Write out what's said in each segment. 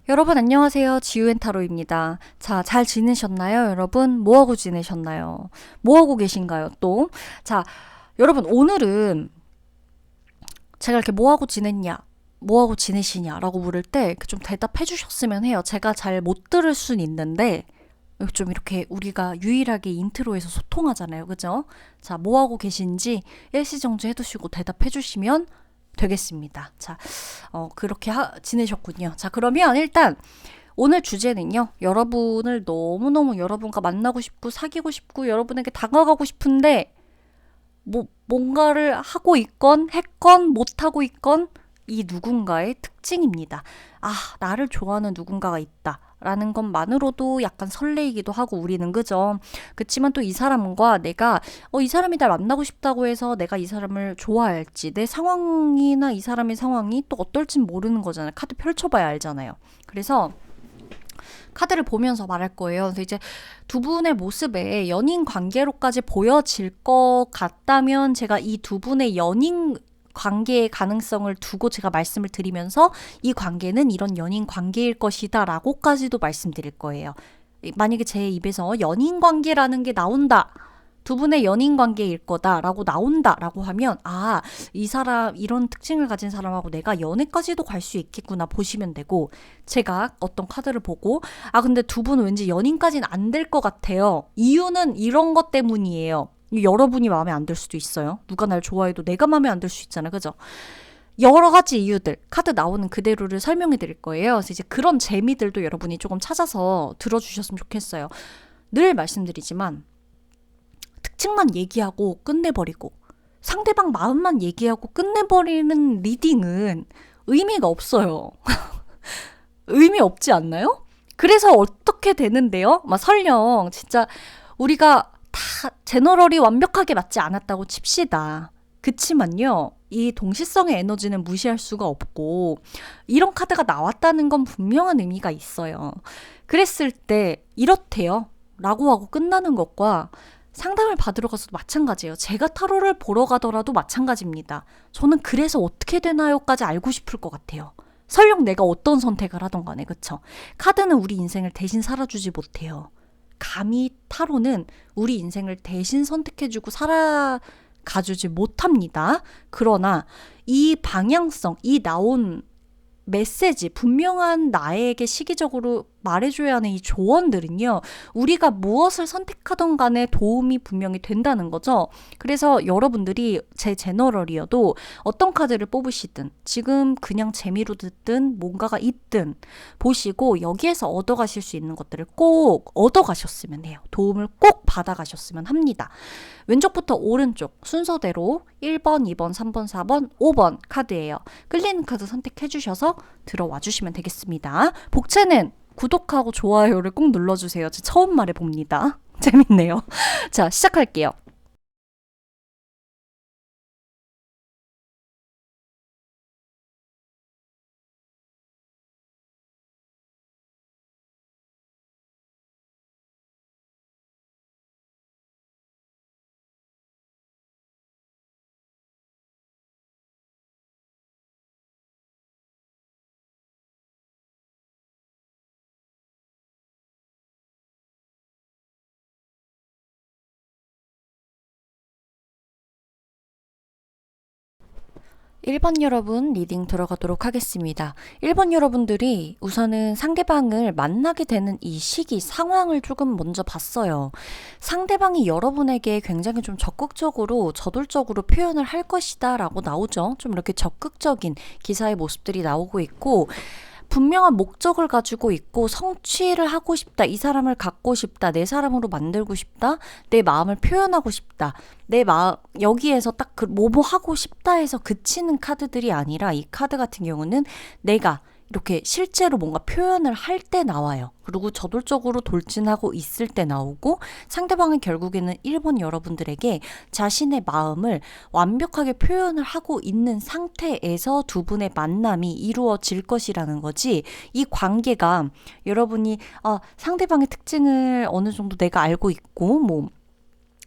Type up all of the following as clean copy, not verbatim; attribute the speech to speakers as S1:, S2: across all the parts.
S1: 여러분 안녕하세요. 지우앤타로입니다. 자, 잘 지내셨나요? 여러분 뭐하고 지내셨나요? 뭐하고 계신가요? 또 자, 여러분 오늘은 제가 이렇게 뭐하고 지냈냐, 뭐하고 지내시냐라고 물을 때 좀 대답해 주셨으면 해요. 제가 잘 못 들을 순 있는데 좀 이렇게 우리가 유일하게 인트로에서 소통하잖아요. 그죠? 자, 뭐하고 계신지 일시정지 해두시고 대답해 주시면 되겠습니다. 자, 그렇게 지내셨군요. 자, 그러면 일단 오늘 주제는요. 여러분을 너무너무 여러분과 만나고 싶고 사귀고 싶고 여러분에게 다가가고 싶은데 뭔가를 하고 있건 했건 못하고 있건 이 누군가의 특징입니다. 아, 나를 좋아하는 누군가가 있다. 라는 것만으로도 약간 설레이기도 하고 우리는 그죠. 그치만 또 이 사람과 내가 이 사람이 날 만나고 싶다고 해서 내가 이 사람을 좋아할지 내 상황이나 이 사람의 상황이 또 어떨진 모르는 거잖아요. 카드 펼쳐봐야 알잖아요. 그래서 카드를 보면서 말할 거예요. 그래서 이제 두 분의 모습에 연인 관계로까지 보여질 것 같다면 제가 이 두 분의 연인 관계의 가능성을 두고 제가 말씀을 드리면서 이 관계는 이런 연인 관계일 것이다 라고까지도 말씀드릴 거예요. 만약에 제 입에서 연인 관계라는 게 나온다. 두 분의 연인 관계일 거다라고 나온다라고 하면 이 사람 이런 특징을 가진 사람하고 내가 연애까지도 갈 수 있겠구나 보시면 되고 제가 어떤 카드를 보고 근데 두 분은 왠지 연인까지는 안 될 것 같아요. 이유는 이런 것 때문이에요. 여러분이 마음에 안 들 수도 있어요. 누가 날 좋아해도 내가 마음에 안 들 수 있잖아요. 그죠? 여러 가지 이유들 카드 나오는 그대로를 설명해 드릴 거예요. 그래서 이제 그런 재미들도 여러분이 조금 찾아서 들어주셨으면 좋겠어요. 늘 말씀드리지만 특징만 얘기하고 끝내버리고 상대방 마음만 얘기하고 끝내버리는 리딩은 의미가 없어요. 의미 없지 않나요? 그래서 어떻게 되는데요? 설령 진짜 우리가 다 제너럴이 완벽하게 맞지 않았다고 칩시다. 그치만요, 이 동시성의 에너지는 무시할 수가 없고 이런 카드가 나왔다는 건 분명한 의미가 있어요. 그랬을 때 이렇대요 라고 하고 끝나는 것과 상담을 받으러 가서도 마찬가지예요. 제가 타로를 보러 가더라도 마찬가지입니다. 저는 그래서 어떻게 되나요까지 알고 싶을 것 같아요. 설령 내가 어떤 선택을 하던 간에 그쵸? 카드는 우리 인생을 대신 살아주지 못해요. 감히 타로는 우리 인생을 대신 선택해주고 살아가주지 못합니다. 그러나 이 방향성, 이 나온 메시지, 분명한 나에게 시기적으로 말해줘야 하는 이 조언들은요, 우리가 무엇을 선택하던 간에 도움이 분명히 된다는 거죠. 그래서 여러분들이 제 제너럴이어도 어떤 카드를 뽑으시든, 지금 그냥 재미로 듣든, 뭔가가 있든, 보시고 여기에서 얻어가실 수 있는 것들을 꼭 얻어가셨으면 해요. 도움을 꼭 받아가셨으면 합니다. 왼쪽부터 오른쪽 순서대로 1번, 2번, 3번, 4번, 5번 카드예요. 끌리는 카드 선택해 주셔서 들어와 주시면 되겠습니다. 복채는 구독하고 좋아요를 꼭 눌러주세요. 제 처음 말해 봅니다. 재밌네요. 자, 시작할게요. 1번 여러분 리딩 들어가도록 하겠습니다. 1번 여러분들이 우선은 상대방을 만나게 되는 이 시기, 상황을 조금 먼저 봤어요. 상대방이 여러분에게 굉장히 좀 적극적으로, 저돌적으로 표현을 할 것이다 라고 나오죠. 좀 이렇게 적극적인 기사의 모습들이 나오고 있고, 분명한 목적을 가지고 있고 성취를 하고 싶다. 이 사람을 갖고 싶다. 내 사람으로 만들고 싶다. 내 마음을 표현하고 싶다. 내 마음 여기에서 딱 그 뭐뭐 하고 싶다 해서 그치는 카드들이 아니라 이 카드 같은 경우는 내가 이렇게 실제로 뭔가 표현을 할 때 나와요. 그리고 저돌적으로 돌진하고 있을 때 나오고 상대방은 결국에는 1번 여러분들에게 자신의 마음을 완벽하게 표현을 하고 있는 상태에서 두 분의 만남이 이루어질 것이라는 거지 이 관계가 여러분이 상대방의 특징을 어느 정도 내가 알고 있고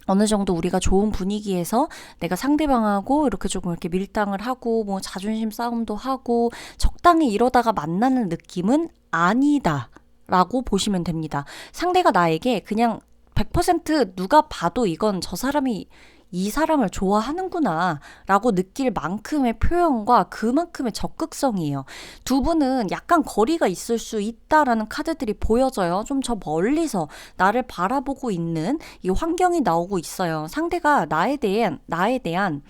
S1: 어느 정도 우리가 좋은 분위기에서 내가 상대방하고 이렇게 조금 이렇게 밀당을 하고 뭐 자존심 싸움도 하고 적당히 이러다가 만나는 느낌은 아니다 라고 보시면 됩니다. 상대가 나에게 그냥 100% 누가 봐도 이건 저 사람이 이 사람을 좋아하는구나 라고 느낄 만큼의 표현과 그만큼의 적극성이에요. 두 분은 약간 거리가 있을 수 있다라는 카드들이 보여져요. 좀 저 멀리서 나를 바라보고 있는 이 환경이 나오고 있어요. 상대가 나에 대한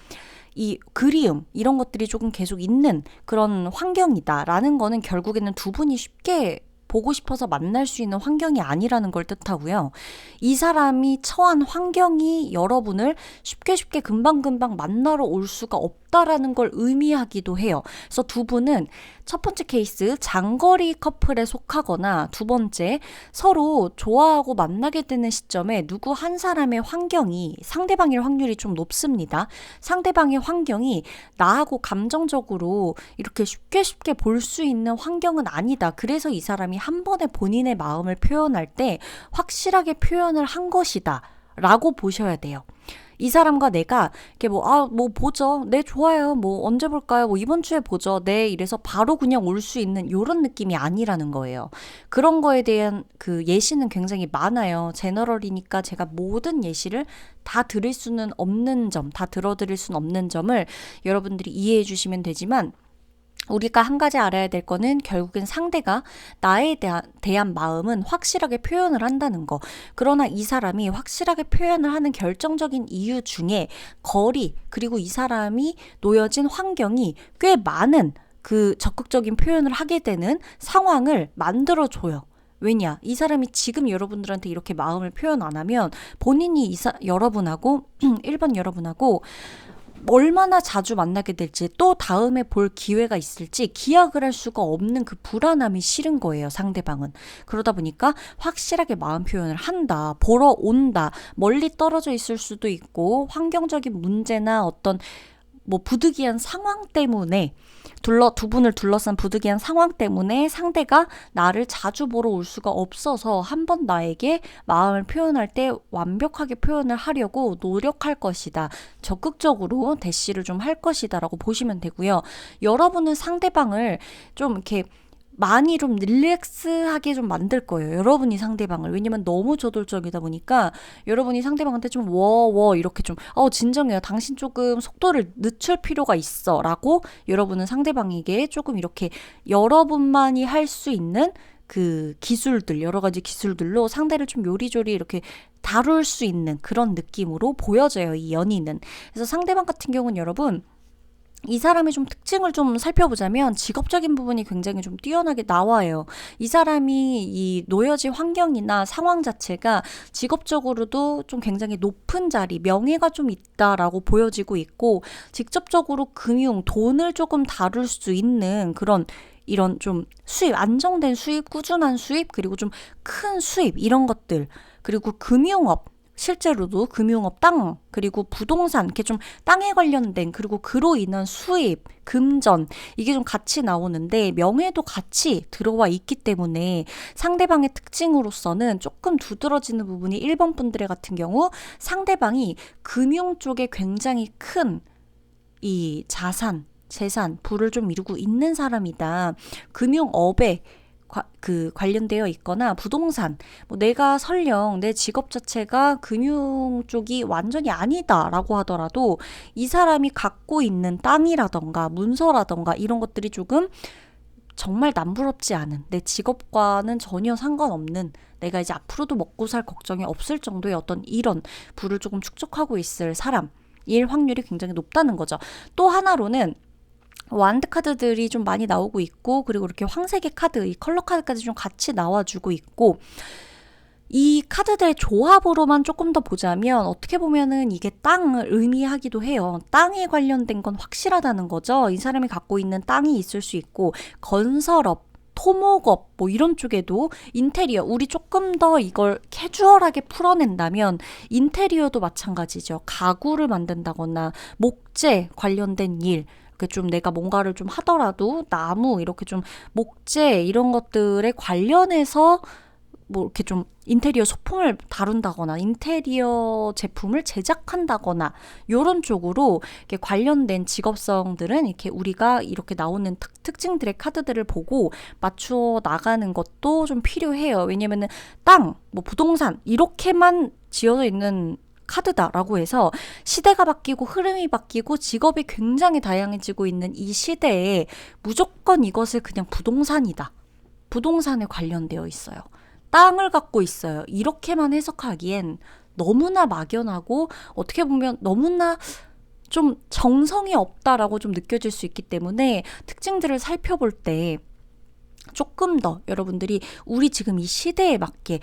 S1: 이 그리움 이런 것들이 조금 계속 있는 그런 환경이다라는 거는 결국에는 두 분이 쉽게 보고 싶어서 만날 수 있는 환경이 아니라는 걸 뜻하고요. 이 사람이 처한 환경이 여러분을 쉽게 금방금방 만나러 올 수가 없다라는 걸 의미하기도 해요. 그래서 두 분은 첫 번째 케이스 장거리 커플에 속하거나 두 번째 서로 좋아하고 만나게 되는 시점에 누구 한 사람의 환경이 상대방일 확률이 좀 높습니다. 상대방의 환경이 나하고 감정적으로 이렇게 쉽게 볼 수 있는 환경은 아니다. 그래서 이 사람이 한 번에 본인의 마음을 표현할 때 확실하게 표현을 한 것이다 라고 보셔야 돼요. 이 사람과 내가 이렇게 뭐 보죠. 네, 좋아요. 뭐 언제 볼까요? 뭐 이번 주에 보죠. 네, 이래서 바로 그냥 올 수 있는 요런 느낌이 아니라는 거예요. 그런 거에 대한 그 예시는 굉장히 많아요. 제너럴이니까 제가 모든 예시를 다 들을 수는 없는 점, 다 들어드릴 수는 없는 점을 여러분들이 이해해 주시면 되지만 우리가 한 가지 알아야 될 거는 결국엔 상대가 나에 대한 마음은 확실하게 표현을 한다는 거. 그러나 이 사람이 확실하게 표현을 하는 결정적인 이유 중에 거리, 그리고 이 사람이 놓여진 환경이 꽤 많은 그 적극적인 표현을 하게 되는 상황을 만들어줘요. 왜냐? 이 사람이 지금 여러분들한테 이렇게 마음을 표현 안 하면 본인이 여러분하고 1번 여러분하고 얼마나 자주 만나게 될지 또 다음에 볼 기회가 있을지 기약을 할 수가 없는 그 불안함이 싫은 거예요, 상대방은. 그러다 보니까 확실하게 마음 표현을 한다, 보러 온다, 멀리 떨어져 있을 수도 있고 환경적인 문제나 어떤 뭐 부득이한 상황 때문에 두 분을 둘러싼 부득이한 상황 때문에 상대가 나를 자주 보러 올 수가 없어서 한번 나에게 마음을 표현할 때 완벽하게 표현을 하려고 노력할 것이다. 적극적으로 대시를 좀 할 것이다 라고 보시면 되고요. 여러분은 상대방을 좀 이렇게 많이 좀 릴렉스하게 좀 만들 거예요. 여러분이 상대방을. 왜냐면 너무 저돌적이다 보니까 여러분이 상대방한테 좀 이렇게 좀 진정해요. 당신 조금 속도를 늦출 필요가 있어 라고 여러분은 상대방에게 조금 이렇게 여러분만이 할 수 있는 그 기술들, 여러 가지 기술들로 상대를 좀 요리조리 이렇게 다룰 수 있는 그런 느낌으로 보여져요. 이 연인은. 그래서 상대방 같은 경우는 여러분 이 사람의 좀 특징을 좀 살펴보자면 직업적인 부분이 굉장히 좀 뛰어나게 나와요. 이 사람이 이 놓여진 환경이나 상황 자체가 직업적으로도 좀 굉장히 높은 자리, 명예가 좀 있다라고 보여지고 있고 직접적으로 금융, 돈을 조금 다룰 수 있는 그런 이런 좀 수입, 안정된 수입, 꾸준한 수입, 그리고 좀 큰 수입 이런 것들, 그리고 금융업, 실제로도 금융업, 땅, 그리고 부동산, 이렇게 좀 땅에 관련된, 그리고 그로 인한 수입, 금전, 이게 좀 같이 나오는데 명예도 같이 들어와 있기 때문에 상대방의 특징으로서는 조금 두드러지는 부분이 1번 분들의 같은 경우 상대방이 금융 쪽에 굉장히 큰 이 재산, 부를 좀 이루고 있는 사람이다. 금융업에 관련되어 있거나 부동산, 뭐 내가 설령 내 직업 자체가 금융 쪽이 완전히 아니다라고 하더라도 이 사람이 갖고 있는 땅이라던가 문서라던가 이런 것들이 조금 정말 남부럽지 않은, 내 직업과는 전혀 상관없는, 내가 이제 앞으로도 먹고 살 걱정이 없을 정도의 어떤 이런 부를 조금 축적하고 있을 사람일 확률이 굉장히 높다는 거죠. 또 하나로는 완드 카드들이 좀 많이 나오고 있고, 그리고 이렇게 황색의 카드, 이 컬러 카드까지 좀 같이 나와주고 있고, 이 카드들의 조합으로만 조금 더 보자면 어떻게 보면은 이게 땅을 의미하기도 해요. 땅에 관련된 건 확실하다는 거죠. 이 사람이 갖고 있는 땅이 있을 수 있고, 건설업, 토목업 뭐 이런 쪽에도 인테리어, 우리 조금 더 이걸 캐주얼하게 풀어낸다면 인테리어도 마찬가지죠. 가구를 만든다거나 목재 관련된 일, 이렇게 좀 내가 뭔가를 좀 하더라도 나무 이렇게 좀 목재 이런 것들에 관련해서 뭐 이렇게 좀 인테리어 소품을 다룬다거나 인테리어 제품을 제작한다거나 요런 쪽으로 이렇게 관련된 직업성들은 이렇게 우리가 이렇게 나오는 특징들의 카드들을 보고 맞추어 나가는 것도 좀 필요해요. 왜냐면은 땅, 뭐 부동산 이렇게만 지어져 있는 카드다라고 해서 시대가 바뀌고 흐름이 바뀌고 직업이 굉장히 다양해지고 있는 이 시대에 무조건 이것을 그냥 부동산이다. 부동산에 관련되어 있어요. 땅을 갖고 있어요. 이렇게만 해석하기엔 너무나 막연하고 어떻게 보면 너무나 좀 정성이 없다라고 좀 느껴질 수 있기 때문에 특징들을 살펴볼 때 조금 더 여러분들이 우리 지금 이 시대에 맞게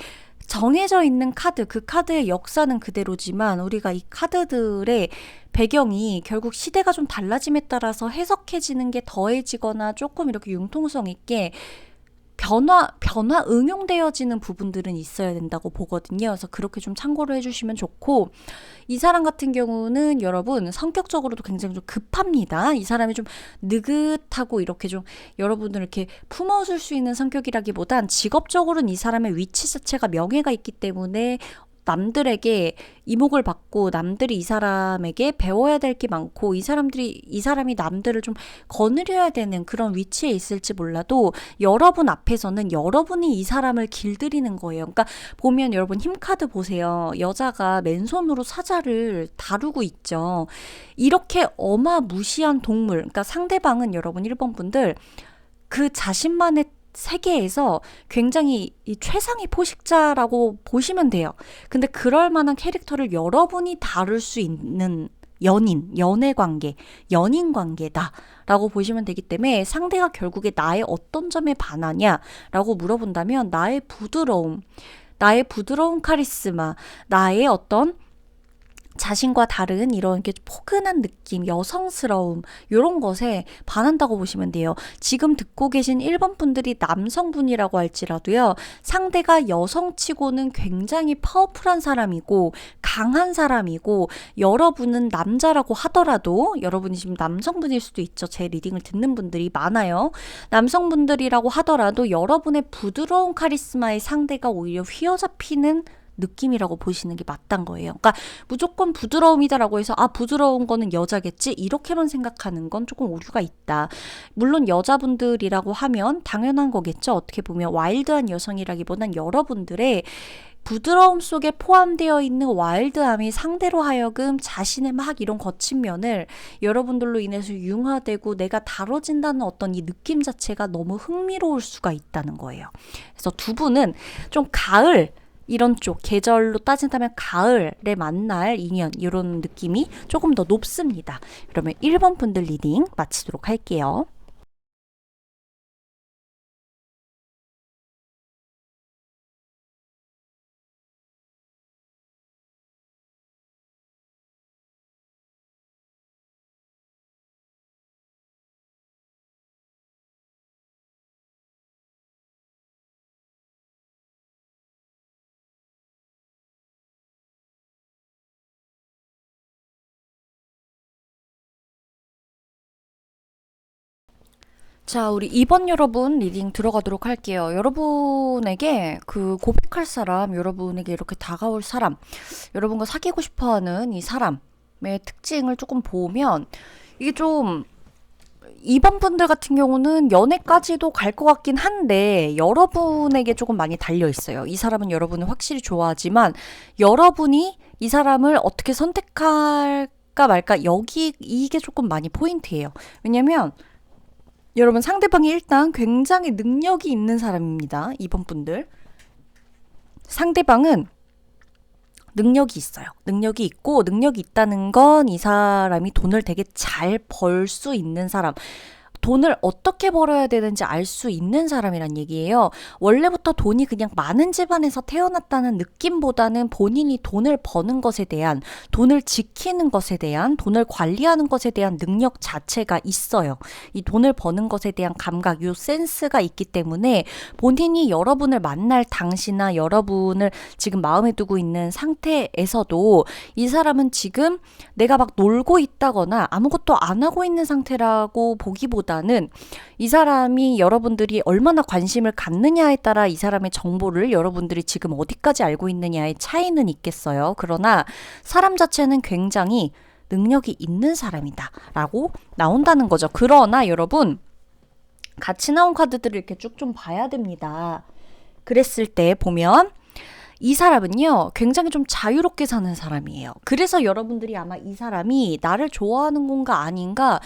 S1: 정해져 있는 카드, 그 카드의 역사는 그대로지만 우리가 이 카드들의 배경이 결국 시대가 좀 달라짐에 따라서 해석해지는 게 더해지거나 조금 이렇게 융통성 있게 변화 응용되어지는 부분들은 있어야 된다고 보거든요. 그래서 그렇게 좀 참고를 해주시면 좋고, 이 사람 같은 경우는 여러분 성격적으로도 굉장히 좀 급합니다. 이 사람이 좀 느긋하고 이렇게 좀 여러분들 이렇게 품어줄 수 있는 성격이라기보단 직업적으로는 이 사람의 위치 자체가 명예가 있기 때문에 남들에게 이목을 받고 남들이 이 사람에게 배워야 될 게 많고 이 사람이 남들을 좀 거느려야 되는 그런 위치에 있을지 몰라도 여러분 앞에서는 여러분이 이 사람을 길들이는 거예요. 그러니까 보면 여러분 힘카드 보세요. 여자가 맨손으로 사자를 다루고 있죠. 이렇게 어마무시한 동물, 그러니까 상대방은 여러분 1번 분들 그 자신만의 세계에서 굉장히 이 최상의 포식자라고 보시면 돼요. 근데 그럴 만한 캐릭터를 여러분이 다룰 수 있는 연애 관계, 연인 관계다 라고 보시면 되기 때문에 상대가 결국에 나의 어떤 점에 반하냐라고 물어본다면 나의 부드러움 카리스마, 나의 어떤 자신과 다른 이런 게 포근한 느낌, 여성스러움 이런 것에 반한다고 보시면 돼요. 지금 듣고 계신 1번 분들이 남성분이라고 할지라도요. 상대가 여성치고는 굉장히 파워풀한 사람이고 강한 사람이고 여러분은 남자라고 하더라도 여러분이 지금 남성분일 수도 있죠. 제 리딩을 듣는 분들이 많아요. 남성분들이라고 하더라도 여러분의 부드러운 카리스마의 상대가 오히려 휘어잡히는 느낌이라고 보시는 게 맞단 거예요. 그러니까 무조건 부드러움이다라고 해서 부드러운 거는 여자겠지 이렇게만 생각하는 건 조금 오류가 있다. 물론 여자분들이라고 하면 당연한 거겠죠. 어떻게 보면 와일드한 여성이라기보단 여러분들의 부드러움 속에 포함되어 있는 와일드함이 상대로 하여금 자신의 막 이런 거친 면을 여러분들로 인해서 융화되고 내가 다뤄진다는 어떤 이 느낌 자체가 너무 흥미로울 수가 있다는 거예요. 그래서 두 분은 좀 가을 이런 쪽 계절로 따진다면 가을에 만날 인연 이런 느낌이 조금 더 높습니다. 그러면 1번 분들 리딩 마치도록 할게요. 자, 우리 2번 여러분 리딩 들어가도록 할게요. 여러분에게 그 고백할 사람, 여러분에게 이렇게 다가올 사람, 여러분과 사귀고 싶어 하는 이 사람의 특징을 조금 보면 이게 좀 2번 분들 같은 경우는 연애까지도 갈 것 같긴 한데 여러분에게 조금 많이 달려 있어요. 이 사람은 여러분을 확실히 좋아하지만 여러분이 이 사람을 어떻게 선택할까 말까 이게 조금 많이 포인트예요. 왜냐면 여러분 상대방이 일단 굉장히 능력이 있는 사람입니다. 2번 분들. 상대방은 능력이 있어요. 능력이 있고 능력이 있다는 건 이 사람이 돈을 되게 잘 벌 수 있는 사람. 돈을 어떻게 벌어야 되는지 알 수 있는 사람이란 얘기예요. 원래부터 돈이 그냥 많은 집안에서 태어났다는 느낌보다는 본인이 돈을 버는 것에 대한, 돈을 지키는 것에 대한, 돈을 관리하는 것에 대한 능력 자체가 있어요. 이 돈을 버는 것에 대한 감각, 요 센스가 있기 때문에 본인이 여러분을 만날 당시나 여러분을 지금 마음에 두고 있는 상태에서도 이 사람은 지금 내가 막 놀고 있다거나 아무것도 안 하고 있는 상태라고 보기보다 보다는 이 사람이 여러분들이 얼마나 관심을 갖느냐에 따라 이 사람의 정보를 여러분들이 지금 어디까지 알고 있느냐의 차이는 있겠어요. 그러나 사람 자체는 굉장히 능력이 있는 사람이다 라고 나온다는 거죠. 그러나 여러분, 같이 나온 카드들을 이렇게 쭉 좀 봐야 됩니다. 그랬을 때 보면 이 사람은요, 굉장히 좀 자유롭게 사는 사람이에요. 그래서 여러분들이 아마 이 사람이 나를 좋아하는 건가 아닌가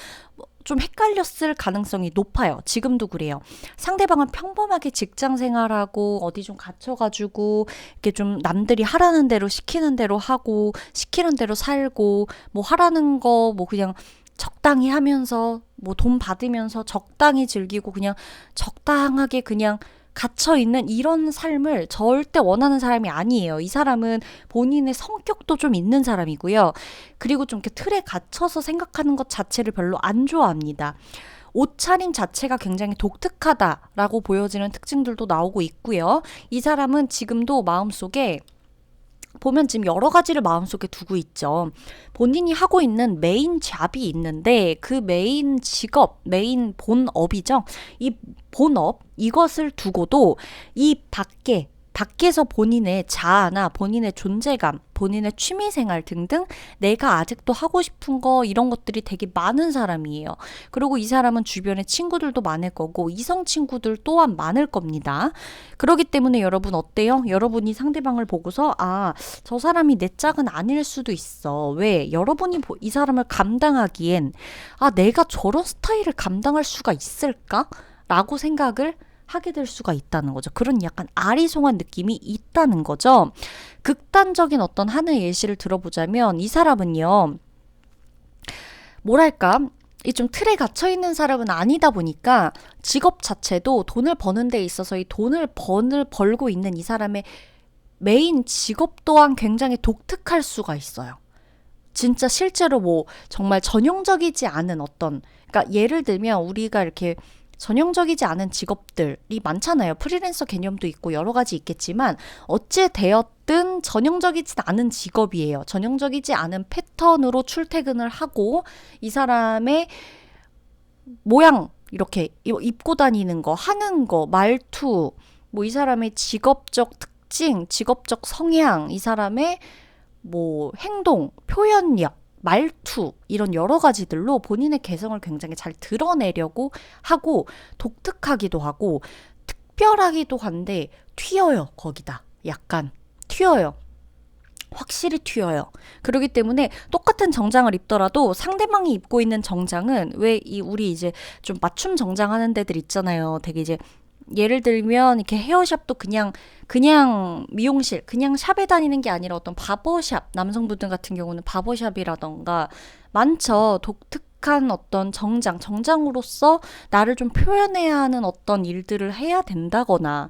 S1: 좀 헷갈렸을 가능성이 높아요. 지금도 그래요. 상대방은 평범하게 직장 생활하고 어디 좀 갇혀가지고 이렇게 좀 남들이 하라는 대로 시키는 대로 하고 시키는 대로 살고 뭐 하라는 거 뭐 그냥 적당히 하면서 뭐 돈 받으면서 적당히 즐기고 그냥 적당하게 그냥 갇혀 있는 이런 삶을 절대 원하는 사람이 아니에요. 이 사람은 본인의 성격도 좀 있는 사람이고요. 그리고 좀 이렇게 틀에 갇혀서 생각하는 것 자체를 별로 안 좋아합니다. 옷차림 자체가 굉장히 독특하다라고 보여지는 특징들도 나오고 있고요. 이 사람은 지금도 마음속에 보면 지금 여러 가지를 마음속에 두고 있죠. 본인이 하고 있는 메인 잡이 있는데 그 메인 직업, 메인 본업이죠. 이 본업, 이것을 두고도 이 밖에서 본인의 자아나 본인의 존재감, 본인의 취미생활 등등 내가 아직도 하고 싶은 거 이런 것들이 되게 많은 사람이에요. 그리고 이 사람은 주변에 친구들도 많을 거고 이성 친구들 또한 많을 겁니다. 그렇기 때문에 여러분 어때요? 여러분이 상대방을 보고서 저 사람이 내 짝은 아닐 수도 있어. 왜? 여러분이 이 사람을 감당하기엔 내가 저런 스타일을 감당할 수가 있을까? 라고 생각을 하게 될 수가 있다는 거죠. 그런 약간 아리송한 느낌이 있다는 거죠. 극단적인 어떤 하나의 예시를 들어보자면 이 사람은요, 뭐랄까, 이 좀 틀에 갇혀 있는 사람은 아니다 보니까 직업 자체도 돈을 버는 데 있어서 이 돈을 벌고 있는 이 사람의 메인 직업 또한 굉장히 독특할 수가 있어요. 진짜 실제로 뭐 정말 전형적이지 않은 어떤, 그러니까 예를 들면 우리가 이렇게 전형적이지 않은 직업들이 많잖아요. 프리랜서 개념도 있고 여러 가지 있겠지만 어찌 되었든 전형적이지 않은 직업이에요. 전형적이지 않은 패턴으로 출퇴근을 하고 이 사람의 모양 이렇게 입고 다니는 거, 하는 거, 말투, 뭐 이 사람의 직업적 특징, 직업적 성향, 이 사람의 뭐 행동, 표현력, 말투 이런 여러 가지들로 본인의 개성을 굉장히 잘 드러내려고 하고 독특하기도 하고 특별하기도 한데 튀어요. 거기다 약간 튀어요. 확실히 튀어요. 그렇기 때문에 똑같은 정장을 입더라도 상대방이 입고 있는 정장은 왜 우리 이제 좀 맞춤 정장 하는 데들 있잖아요. 되게 이제 예를 들면 이렇게 헤어샵도 그냥 미용실, 그냥 샵에 다니는 게 아니라 어떤 바버샵, 남성분들 같은 경우는 바버샵이라던가 많죠. 독특한 어떤 정장으로서 나를 좀 표현해야 하는 어떤 일들을 해야 된다거나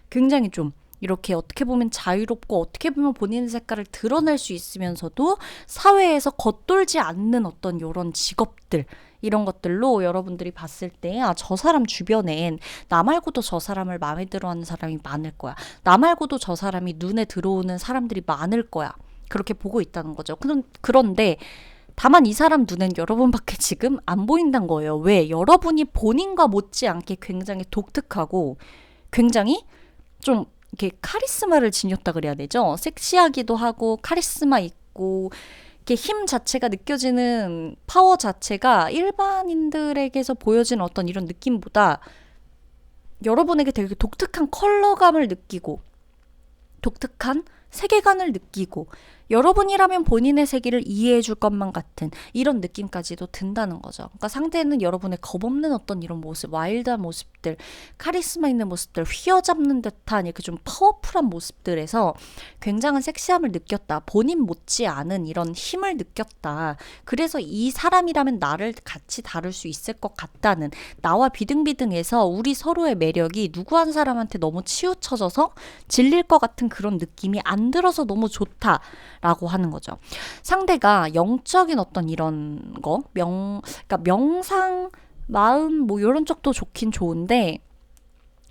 S1: 굉장히 좀 이렇게 어떻게 보면 자유롭고 어떻게 보면 본인의 색깔을 드러낼 수 있으면서도 사회에서 겉돌지 않는 어떤 이런 직업들 이런 것들로 여러분들이 봤을 때 저 사람 주변엔 나 말고도 저 사람을 마음에 들어하는 사람이 많을 거야. 나 말고도 저 사람이 눈에 들어오는 사람들이 많을 거야. 그렇게 보고 있다는 거죠. 그런데 다만 이 사람 눈엔 여러분밖에 지금 안 보인다는 거예요. 왜? 여러분이 본인과 못지않게 굉장히 독특하고 굉장히 좀 이렇게 카리스마를 지녔다 그래야 되죠. 섹시하기도 하고 카리스마 있고 이렇게 힘 자체가 느껴지는 파워 자체가 일반인들에게서 보여지는 어떤 이런 느낌보다 여러분에게 되게 독특한 컬러감을 느끼고 독특한 세계관을 느끼고 여러분이라면 본인의 세계를 이해해 줄 것만 같은 이런 느낌까지도 든다는 거죠. 그러니까 상대는 여러분의 겁없는 어떤 이런 모습, 와일드한 모습들, 카리스마 있는 모습들, 휘어잡는 듯한 이렇게 좀 파워풀한 모습들에서 굉장한 섹시함을 느꼈다. 본인 못지않은 이런 힘을 느꼈다. 그래서 이 사람이라면 나를 같이 다룰 수 있을 것 같다는 나와 비등비등해서 우리 서로의 매력이 누구 한 사람한테 너무 치우쳐져서 질릴 것 같은 그런 느낌이 안 들어서 너무 좋다. 라고 하는 거죠. 상대가 영적인 어떤 이런 거, 그러니까 명상, 마음, 뭐 이런 쪽도 좋긴 좋은데,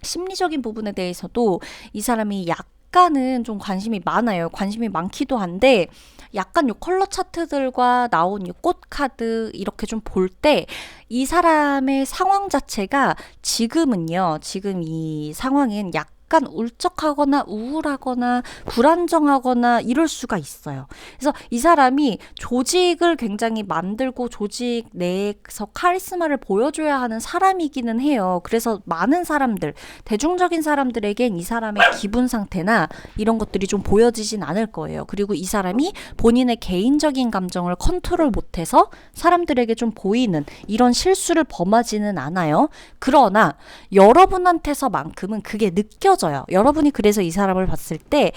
S1: 심리적인 부분에 대해서도 이 사람이 약간은 좀 관심이 많아요. 관심이 많기도 한데 약간 요 컬러 차트들과 나온 요 꽃 카드 이렇게 좀 볼 때 이 사람의 상황 자체가 지금은요. 지금 이 상황은 약간 울적하거나 우울하거나 불안정하거나 이럴 수가 있어요. 그래서 이 사람이 조직을 굉장히 만들고 조직 내에서 카리스마를 보여줘야 하는 사람이기는 해요. 그래서 많은 사람들, 대중적인 사람들에겐 이 사람의 기분 상태나 이런 것들이 좀 보여지진 않을 거예요. 그리고 이 사람이 본인의 개인적인 감정을 컨트롤 못해서 사람들에게 좀 보이는 이런 실수를 범하지는 않아요. 그러나 여러분한테서만큼은 그게 느껴져요. 여러분이 그래서 이 사람을 봤을 때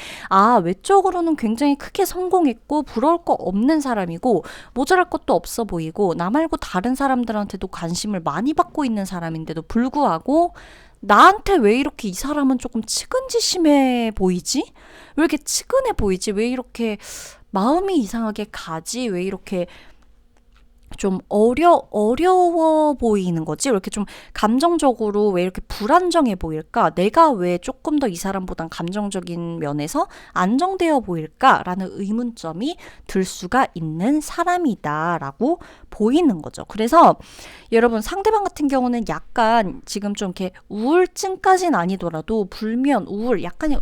S1: 외적으로는 굉장히 크게 성공했고 부러울 거 없는 사람이고 모자랄 것도 없어 보이고 나 말고 다른 사람들한테도 관심을 많이 받고 있는 사람인데도 불구하고 나한테 왜 이렇게 이 사람은 조금 측은지심해 보이지? 왜 이렇게 측은해 보이지? 왜 이렇게 마음이 이상하게 가지? 왜 이렇게 좀 어려워 보이는 거지? 왜 이렇게 좀 감정적으로 왜 이렇게 불안정해 보일까? 내가 왜 조금 더 이 사람보단 감정적인 면에서 안정되어 보일까? 라는 의문점이 들 수가 있는 사람이다라고 보이는 거죠. 그래서 여러분 상대방 같은 경우는 약간 지금 좀 이렇게 우울증까지는 아니더라도 불면, 우울, 약간의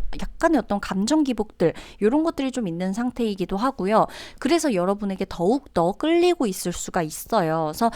S1: 어떤 감정 기복들 이런 것들이 좀 있는 상태이기도 하고요. 그래서 여러분에게 더욱더 끌리고 있을 수가 있어요. 그래서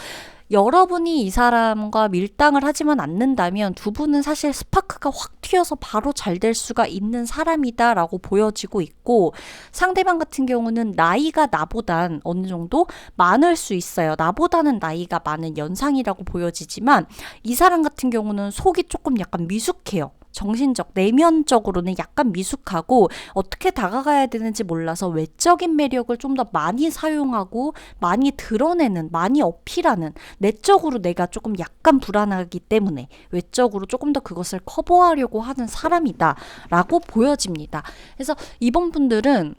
S1: 여러분이 이 사람과 밀당을 하지만 않는다면 두 분은 사실 스파크가 확 튀어서 바로 잘 될 수가 있는 사람이다라고 보여지고 있고 상대방 같은 경우는 나이가 나보단 어느 정도 많을 수 있어요. 나보다는 나이가 많은 연상이라고 보여지지만 이 사람 같은 경우는 속이 조금 약간 미숙해요. 정신적, 내면적으로는 약간 미숙하고 어떻게 다가가야 되는지 몰라서 외적인 매력을 좀 더 많이 사용하고 많이 드러내는, 많이 어필하는 내적으로 내가 조금 약간 불안하기 때문에 외적으로 조금 더 그것을 커버하려고 하는 사람이다 라고 보여집니다. 그래서 이번 분들은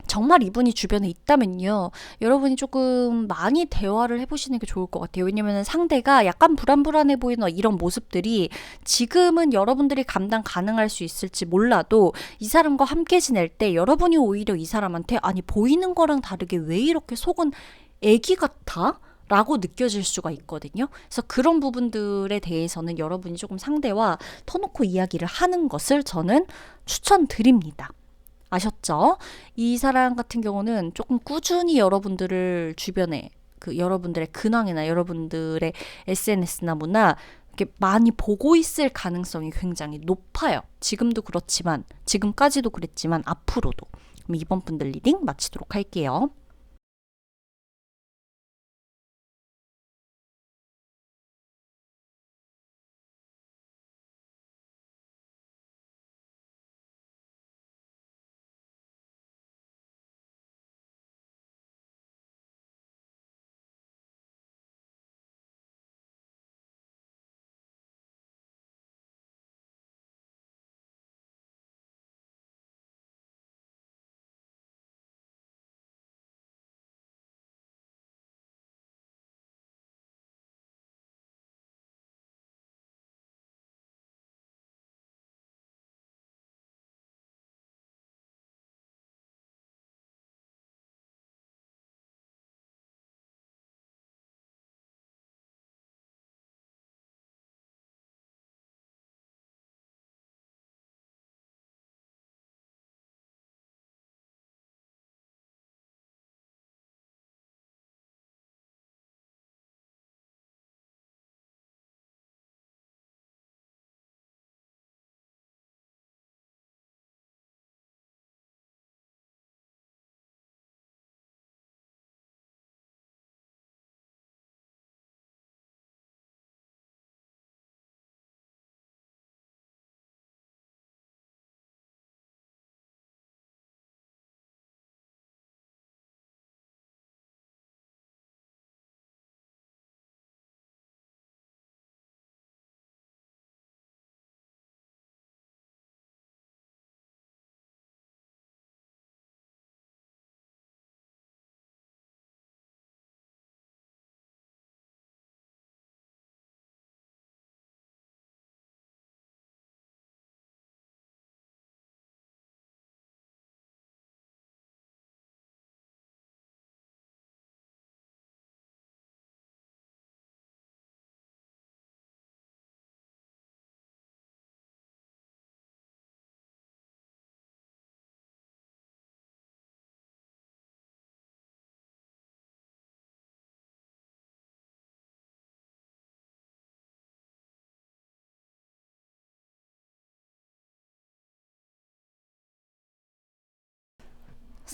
S1: 정말 이분이 주변에 있다면요. 여러분이 조금 많이 대화를 해보시는 게 좋을 것 같아요. 왜냐면 상대가 약간 불안불안해 보이는 이런 모습들이 지금은 여러분들이 감당 가능할 수 있을지 몰라도 이 사람과 함께 지낼 때 여러분이 오히려 이 사람한테 아니 보이는 거랑 다르게 왜 이렇게 속은 애기 같아? 라고 느껴질 수가 있거든요. 그래서 그런 부분들에 대해서는 여러분이 조금 상대와 터놓고 이야기를 하는 것을 저는 추천드립니다. 아셨죠? 이 사람 같은 경우는 조금 꾸준히 여러분들을 주변에 여러분들의 근황이나 여러분들의 SNS나 뭐나 이렇게 많이 보고 있을 가능성이 굉장히 높아요. 지금도 그렇지만 지금까지도 그랬지만 앞으로도. 그럼 이번 분들 리딩 마치도록 할게요.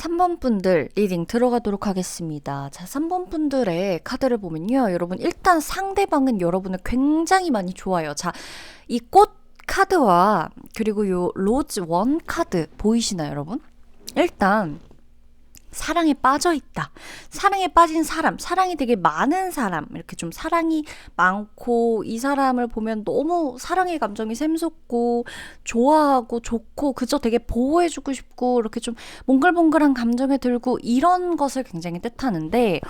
S1: 3번 분들 리딩 들어가도록 하겠습니다. 자, 3번 분들의 카드를 보면요. 여러분, 일단 상대방은 여러분을 굉장히 많이 좋아요. 자, 이 꽃 카드와 그리고 요 로즈 원 카드 보이시나요, 여러분? 일단 사랑에 빠져 있다. 사랑에 빠진 사람, 사랑이 되게 많은 사람, 이렇게 좀 사랑이 많고 이 사람을 보면 너무 사랑의 감정이 샘솟고 좋아하고 좋고 그저 되게 보호해주고 싶고 이렇게 좀 몽글몽글한 감정이 들고 이런 것을 굉장히 뜻하는데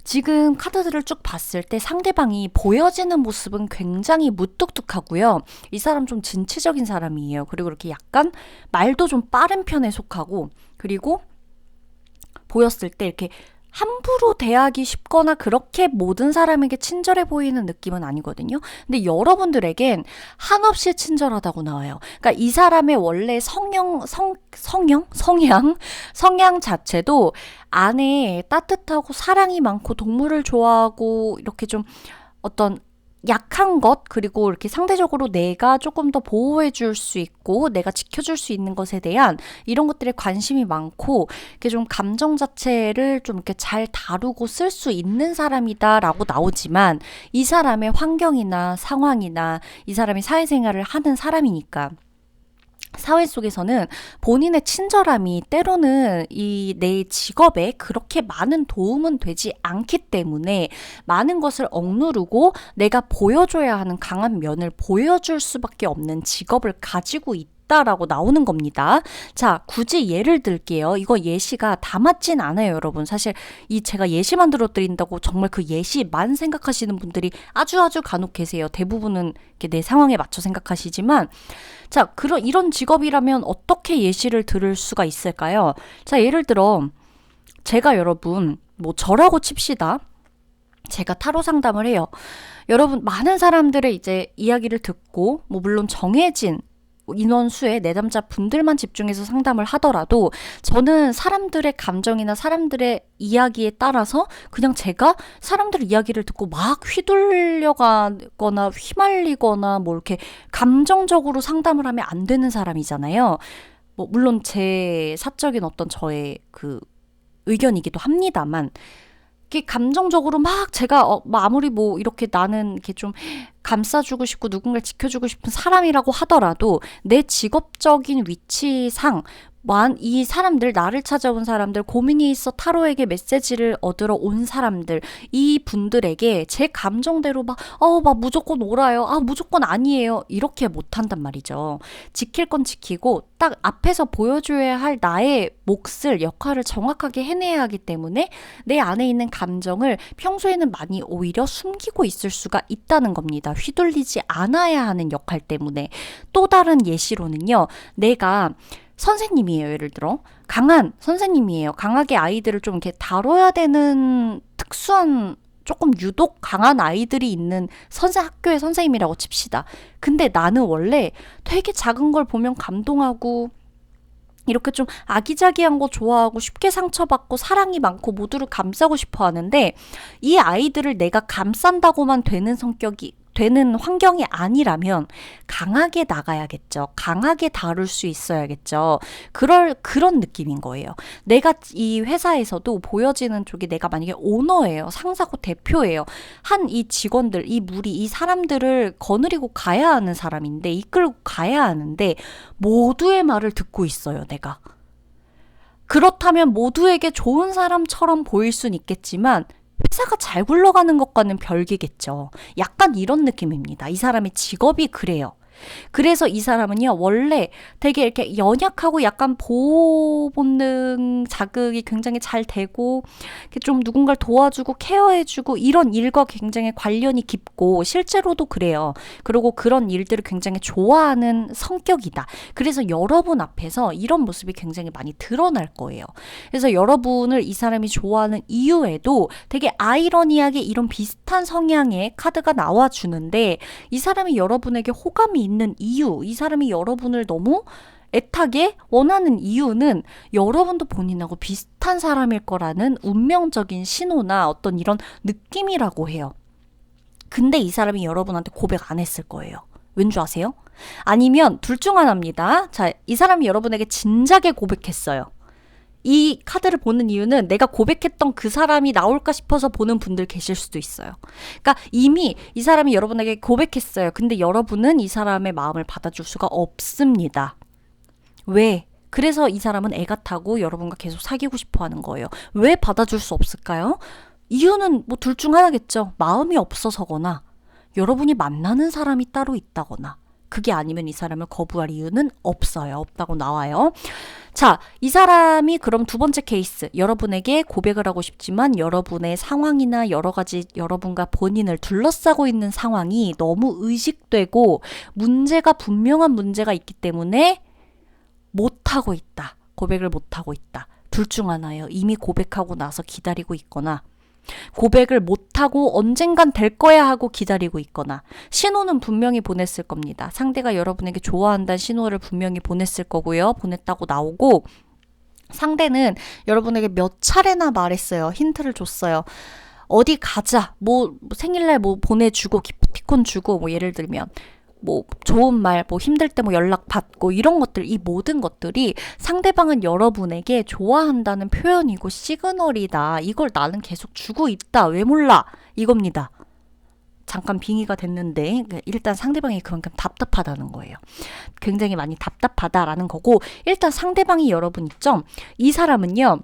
S1: 지금 카드들을 쭉 봤을 때 상대방이 보여지는 모습은 굉장히 무뚝뚝하고요. 이 사람 좀 진취적인 사람이에요. 그리고 이렇게 약간 말도 좀 빠른 편에 속하고 그리고 보였을 때 이렇게 함부로 대하기 쉽거나 그렇게 모든 사람에게 친절해 보이는 느낌은 아니거든요. 근데 여러분들에겐 한없이 친절하다고 나와요. 그러니까 이 사람의 원래 성향 자체도 안에 따뜻하고 사랑이 많고 동물을 좋아하고 이렇게 좀 어떤 약한 것 그리고 이렇게 상대적으로 내가 조금 더 보호해 줄 수 있고 내가 지켜줄 수 있는 것에 대한 이런 것들에 관심이 많고 이렇게 좀 감정 자체를 좀 이렇게 잘 다루고 쓸 수 있는 사람이다라고 나오지만 이 사람의 환경이나 상황이나 이 사람이 사회생활을 하는 사람이니까 사회 속에서는 본인의 친절함이 때로는 이 내 직업에 그렇게 많은 도움은 되지 않기 때문에 많은 것을 억누르고 내가 보여줘야 하는 강한 면을 보여줄 수밖에 없는 직업을 가지고 있다라고 나오는 겁니다. 자, 굳이 예를 들게요. 이거 예시가 다 맞진 않아요, 여러분. 사실 이 제가 예시만 들어드린다고 정말 그 예시만 생각하시는 분들이 아주 간혹 계세요. 대부분은 이렇게 내 상황에 맞춰 생각하시지만 자, 이런 직업이라면 어떻게 예시를 들을 수가 있을까요? 자, 예를 들어 제가 여러분 뭐 저라고 칩시다. 제가 타로 상담을 해요. 여러분 많은 사람들의 이제 이야기를 듣고 뭐 물론 정해진 인원수의 내담자 분들만 집중해서 상담을 하더라도 저는 사람들의 감정이나 사람들의 이야기에 따라서 그냥 제가 사람들의 이야기를 듣고 막 휘둘려가거나 휘말리거나 뭐 이렇게 감정적으로 상담을 하면 안 되는 사람이잖아요. 뭐 물론 제 사적인 어떤 저의 그 의견이기도 합니다만 이렇게 감정적으로 막 제가 아무리 뭐 이렇게 나는 이렇게 좀 감싸주고 싶고 누군가를 지켜주고 싶은 사람이라고 하더라도 내 직업적인 위치상 이 사람들, 나를 찾아온 사람들, 고민이 있어 타로에게 메시지를 얻으러 온 사람들, 이 분들에게 제 감정대로 막 무조건 오라요. 무조건 아니에요. 이렇게 못한단 말이죠. 지킬 건 지키고 딱 앞에서 보여줘야 할 나의 몫을, 역할을 정확하게 해내야 하기 때문에 내 안에 있는 감정을 평소에는 많이 오히려 숨기고 있을 수가 있다는 겁니다. 휘둘리지 않아야 하는 역할 때문에. 또 다른 예시로는요. 내가 선생님이에요. 예를 들어 강한 선생님이에요. 강하게 아이들을 좀 이렇게 다뤄야 되는 특수한 조금 유독 강한 아이들이 있는 학교의 선생님이라고 칩시다. 근데 나는 원래 되게 작은 걸 보면 감동하고 이렇게 좀 아기자기한 거 좋아하고 쉽게 상처받고 사랑이 많고 모두를 감싸고 싶어 하는데 이 아이들을 내가 감싼다고만 되는 환경이 아니라면 강하게 나가야겠죠. 강하게 다룰 수 있어야겠죠. 그런 느낌인 거예요. 내가 이 회사에서도 보여지는 쪽이 내가 만약에 오너예요. 상사고 대표예요. 이 직원들, 이 무리, 이 사람들을 거느리고 가야 하는 사람인데 이끌고 가야 하는데 모두의 말을 듣고 있어요. 내가. 그렇다면 모두에게 좋은 사람처럼 보일 수는 있겠지만 회사가 잘 굴러가는 것과는 별개겠죠. 약간 이런 느낌입니다. 이 사람의 직업이 그래요. 그래서 이 사람은요, 원래 되게 이렇게 연약하고 약간 보호 본능 자극이 굉장히 잘 되고, 좀 누군가를 도와주고 케어해주고, 이런 일과 굉장히 관련이 깊고, 실제로도 그래요. 그리고 그런 일들을 굉장히 좋아하는 성격이다. 그래서 여러분 앞에서 이런 모습이 굉장히 많이 드러날 거예요. 그래서 여러분을 이 사람이 좋아하는 이유에도 되게 아이러니하게 이런 비슷한 성향의 카드가 나와주는데, 이 사람이 여러분에게 호감이 있는 이유, 이 사람이 여러분을 너무 애타게 원하는 이유는 여러분도 본인하고 비슷한 사람일 거라는 운명적인 신호나 어떤 이런 느낌이라고 해요. 근데 이 사람이 여러분한테 고백 안 했을 거예요. 왠 줄 아세요? 아니면 둘 중 하나입니다. 자, 이 사람이 여러분에게 진작에 고백했어요. 이 카드를 보는 이유는 내가 고백했던 그 사람이 나올까 싶어서 보는 분들 계실 수도 있어요. 그러니까 이미 이 사람이 여러분에게 고백했어요. 근데 여러분은 이 사람의 마음을 받아줄 수가 없습니다. 왜? 그래서 이 사람은 애가 타고 여러분과 계속 사귀고 싶어 하는 거예요. 왜 받아줄 수 없을까요? 이유는 뭐 둘 중 하나겠죠. 마음이 없어서거나 여러분이 만나는 사람이 따로 있다거나 그게 아니면 이 사람을 거부할 이유는 없어요. 없다고 나와요. 자, 이 사람이 그럼 두 번째 케이스. 여러분에게 고백을 하고 싶지만 여러분의 상황이나 여러 가지 여러분과 본인을 둘러싸고 있는 상황이 너무 의식되고 문제가 분명한 문제가 있기 때문에 못하고 있다. 고백을 못하고 있다. 둘 중 하나예요. 이미 고백하고 나서 기다리고 있거나 고백을 못하고 언젠간 될 거야 하고 기다리고 있거나 신호는 분명히 보냈을 겁니다. 상대가 여러분에게 좋아한다는 신호를 분명히 보냈을 거고요. 보냈다고 나오고 상대는 여러분에게 몇 차례나 말했어요. 힌트를 줬어요. 어디 가자. 뭐 생일날 뭐 보내주고 기프티콘 주고 뭐 예를 들면 뭐 좋은 말, 뭐 힘들 때 뭐 연락 받고 이런 것들, 이 모든 것들이 상대방은 여러분에게 좋아한다는 표현이고 시그널이다. 이걸 나는 계속 주고 있다. 왜 몰라? 이겁니다. 잠깐 빙의가 됐는데 일단 상대방이 그만큼 답답하다는 거예요. 굉장히 많이 답답하다라는 거고 일단 상대방이 여러분 있죠? 이 사람은요.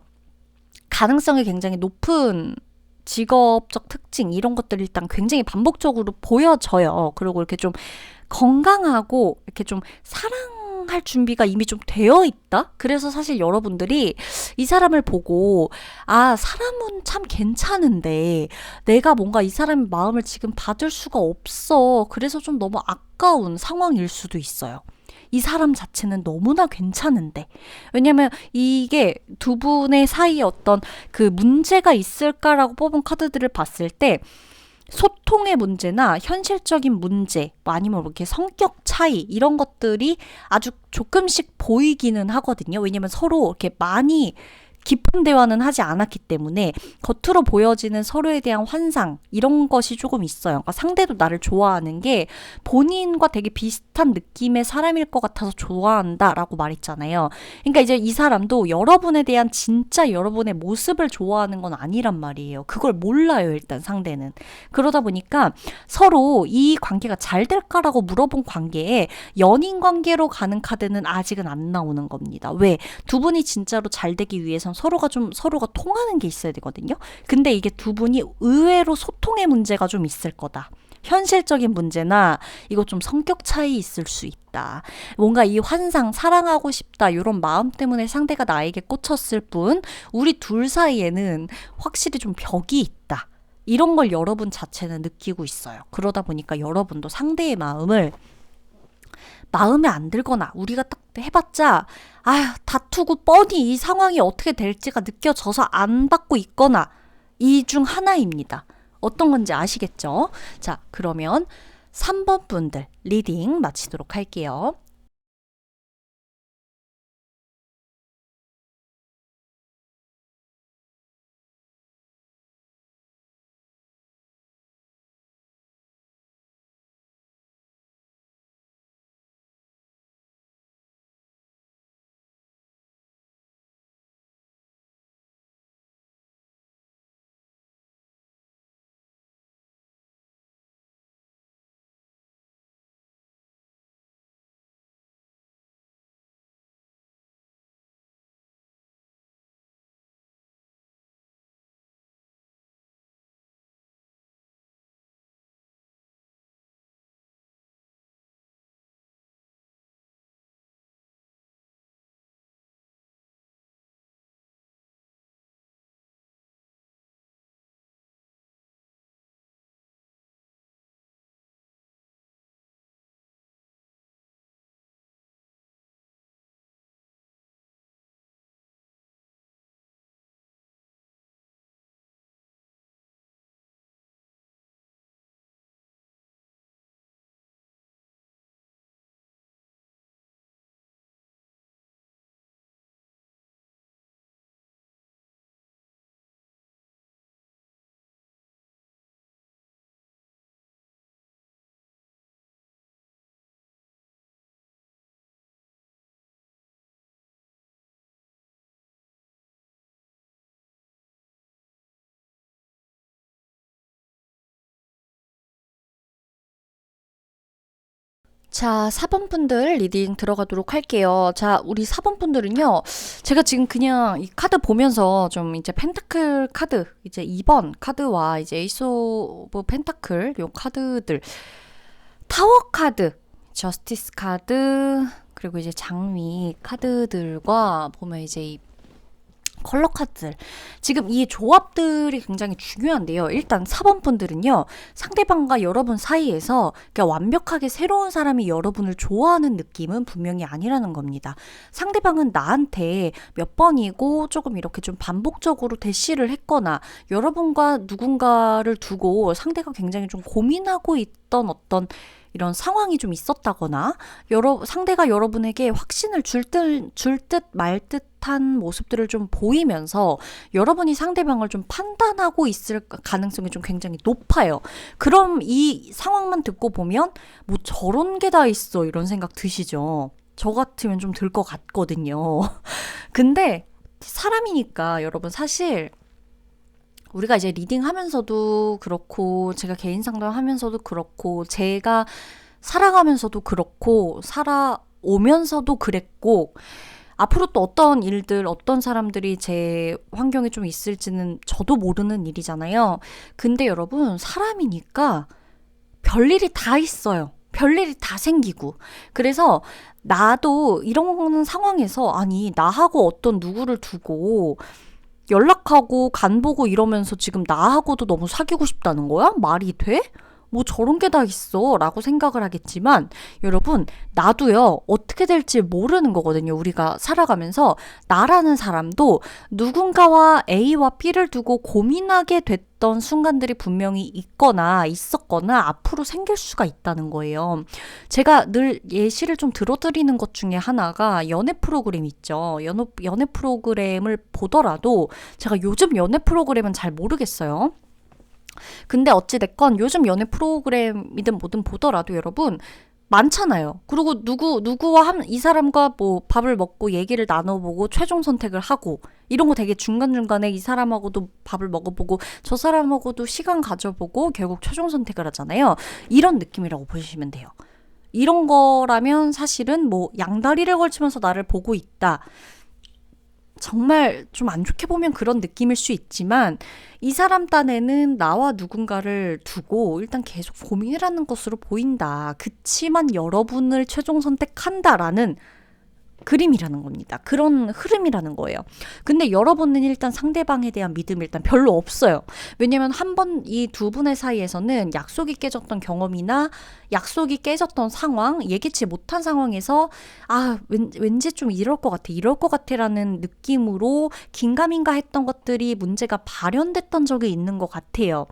S1: 가능성이 굉장히 높은 직업적 특징 이런 것들이 일단 굉장히 반복적으로 보여져요. 그리고 이렇게 좀 건강하고 이렇게 좀 사랑할 준비가 이미 좀 되어 있다? 그래서 사실 여러분들이 이 사람을 보고 아, 사람은 참 괜찮은데 내가 뭔가 이 사람의 마음을 지금 받을 수가 없어. 그래서 좀 너무 아까운 상황일 수도 있어요. 이 사람 자체는 너무나 괜찮은데. 왜냐면 이게 두 분의 사이에 어떤 그 문제가 있을까라고 뽑은 카드들을 봤을 때 소통의 문제나 현실적인 문제, 뭐 아니면 이렇게 성격 차이 이런 것들이 아주 조금씩 보이기는 하거든요. 왜냐면 서로 이렇게 많이 깊은 대화는 하지 않았기 때문에 겉으로 보여지는 서로에 대한 환상 이런 것이 조금 있어요. 그러니까 상대도 나를 좋아하는 게 본인과 되게 비슷한 느낌의 사람일 것 같아서 좋아한다라고 말했잖아요. 그러니까 이제 이 사람도 여러분에 대한 진짜 여러분의 모습을 좋아하는 건 아니란 말이에요. 그걸 몰라요, 일단 상대는. 그러다 보니까 서로 이 관계가 잘 될까라고 물어본 관계에 연인 관계로 가는 카드는 아직은 안 나오는 겁니다. 왜? 두 분이 진짜로 잘 되기 위해선 서로가 통하는 게 있어야 되거든요. 근데 이게 두 분이 의외로 소통의 문제가 좀 있을 거다. 현실적인 문제나 이거 좀 성격 차이 있을 수 있다. 뭔가 이 환상, 사랑하고 싶다 이런 마음 때문에 상대가 나에게 꽂혔을 뿐 우리 둘 사이에는 확실히 좀 벽이 있다. 이런 걸 여러분 자체는 느끼고 있어요. 그러다 보니까 여러분도 상대의 마음을 마음에 안 들거나 우리가 딱 해봤자 아휴 다투고 뻔히 이 상황이 어떻게 될지가 느껴져서 안 받고 있거나 이 중 하나입니다. 어떤 건지 아시겠죠? 자, 그러면 3번 분들 리딩 마치도록 할게요. 자, 4번 분들 리딩 들어가도록 할게요. 자, 우리 4번 분들은요, 제가 지금 그냥 이 카드 보면서 좀 이제 펜타클 카드, 이제 2번 카드와 이제 에이스 오브 펜타클, 요 카드들, 타워 카드, 저스티스 카드, 그리고 이제 장미 카드들과 보면 이제 이 컬러 카드들. 지금 이 조합들이 굉장히 중요한데요. 일단 4번 분들은요, 상대방과 여러분 사이에서 그러니까 완벽하게 새로운 사람이 여러분을 좋아하는 느낌은 분명히 아니라는 겁니다. 상대방은 나한테 몇 번이고 조금 이렇게 좀 반복적으로 대시를 했거나 여러분과 누군가를 두고 상대가 굉장히 좀 고민하고 있던 어떤 이런 상황이 좀 있었다거나 상대가 여러분에게 확신을 줄 듯 말 듯한 모습들을 좀 보이면서 여러분이 상대방을 좀 판단하고 있을 가능성이 좀 굉장히 높아요. 그럼 이 상황만 듣고 보면 뭐 저런 게 다 있어 이런 생각 드시죠? 저 같으면 좀 들 것 같거든요. 근데 사람이니까 여러분 사실 우리가 이제 리딩 하면서도 그렇고, 제가 개인 상담 하면서도 그렇고, 제가 살아가면서도 그렇고, 살아오면서도 그랬고, 앞으로 또 어떤 일들, 어떤 사람들이 제 환경에 좀 있을지는 저도 모르는 일이잖아요. 근데 여러분, 사람이니까 별일이 다 있어요. 별일이 다 생기고. 그래서 나도 이런 상황에서, 아니, 나하고 어떤 누구를 두고, 연락하고 간 보고 이러면서 지금 나하고도 너무 사귀고 싶다는 거야? 말이 돼? 뭐 저런 게 다 있어 라고 생각을 하겠지만 여러분 나도요 어떻게 될지 모르는 거거든요. 우리가 살아가면서 나라는 사람도 누군가와 A와 B를 두고 고민하게 됐던 순간들이 분명히 있었거나 앞으로 생길 수가 있다는 거예요. 제가 늘 예시를 좀 들어드리는 것 중에 하나가 연애 프로그램 있죠. 연애 프로그램을 보더라도 제가 요즘 연애 프로그램은 잘 모르겠어요. 근데 어찌됐건 요즘 연애 프로그램이든 뭐든 보더라도 여러분 많잖아요. 그리고 누구와 이 사람과 뭐 밥을 먹고 얘기를 나눠보고 최종 선택을 하고 이런 거 되게 중간중간에 이 사람하고도 밥을 먹어보고 저 사람하고도 시간 가져보고 결국 최종 선택을 하잖아요. 이런 느낌이라고 보시면 돼요. 이런 거라면 사실은 뭐 양다리를 걸치면서 나를 보고 있다. 정말 좀 안 좋게 보면 그런 느낌일 수 있지만 이 사람 딴에는 나와 누군가를 두고 일단 계속 고민을 하는 것으로 보인다. 그치만 여러분을 최종 선택한다라는 그림이라는 겁니다. 그런 흐름이라는 거예요. 근데 여러분은 일단 상대방에 대한 믿음이 일단 별로 없어요. 왜냐면 한 번 이 두 분의 사이에서는 약속이 깨졌던 경험이나 약속이 깨졌던 상황, 예기치 못한 상황에서 왠지 좀 이럴 것 같아 라는 느낌으로 긴가민가 했던 것들이 문제가 발현됐던 적이 있는 것 같아요.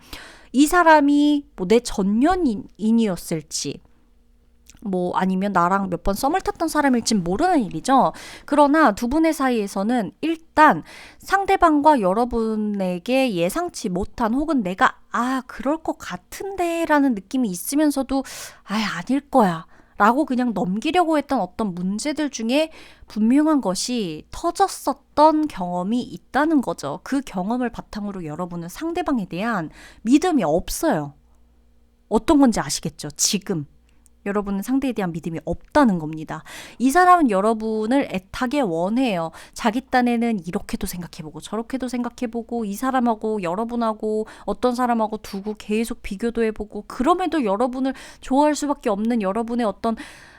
S1: 이 사람이 뭐 내 전년인이었을지 뭐 아니면 나랑 몇 번 썸을 탔던 사람일진 모르는 일이죠. 그러나 두 분의 사이에서는 일단 상대방과 여러분에게 예상치 못한 혹은 내가 그럴 것 같은데 라는 느낌이 있으면서도 아닐 거야 라고 그냥 넘기려고 했던 어떤 문제들 중에 분명한 것이 터졌었던 경험이 있다는 거죠. 그 경험을 바탕으로 여러분은 상대방에 대한 믿음이 없어요. 어떤 건지 아시겠죠? 지금. 여러분은 상대에 대한 믿음이 없다는 겁니다. 이 사람은 여러분을 애타게 원해요. 자기 딴에는 이렇게도 생각해보고 저렇게도 생각해보고 이 사람하고 여러분하고 어떤 사람하고 두고 계속 비교도 해보고 그럼에도 여러분을 좋아할 수밖에 없는 여러분의 어떤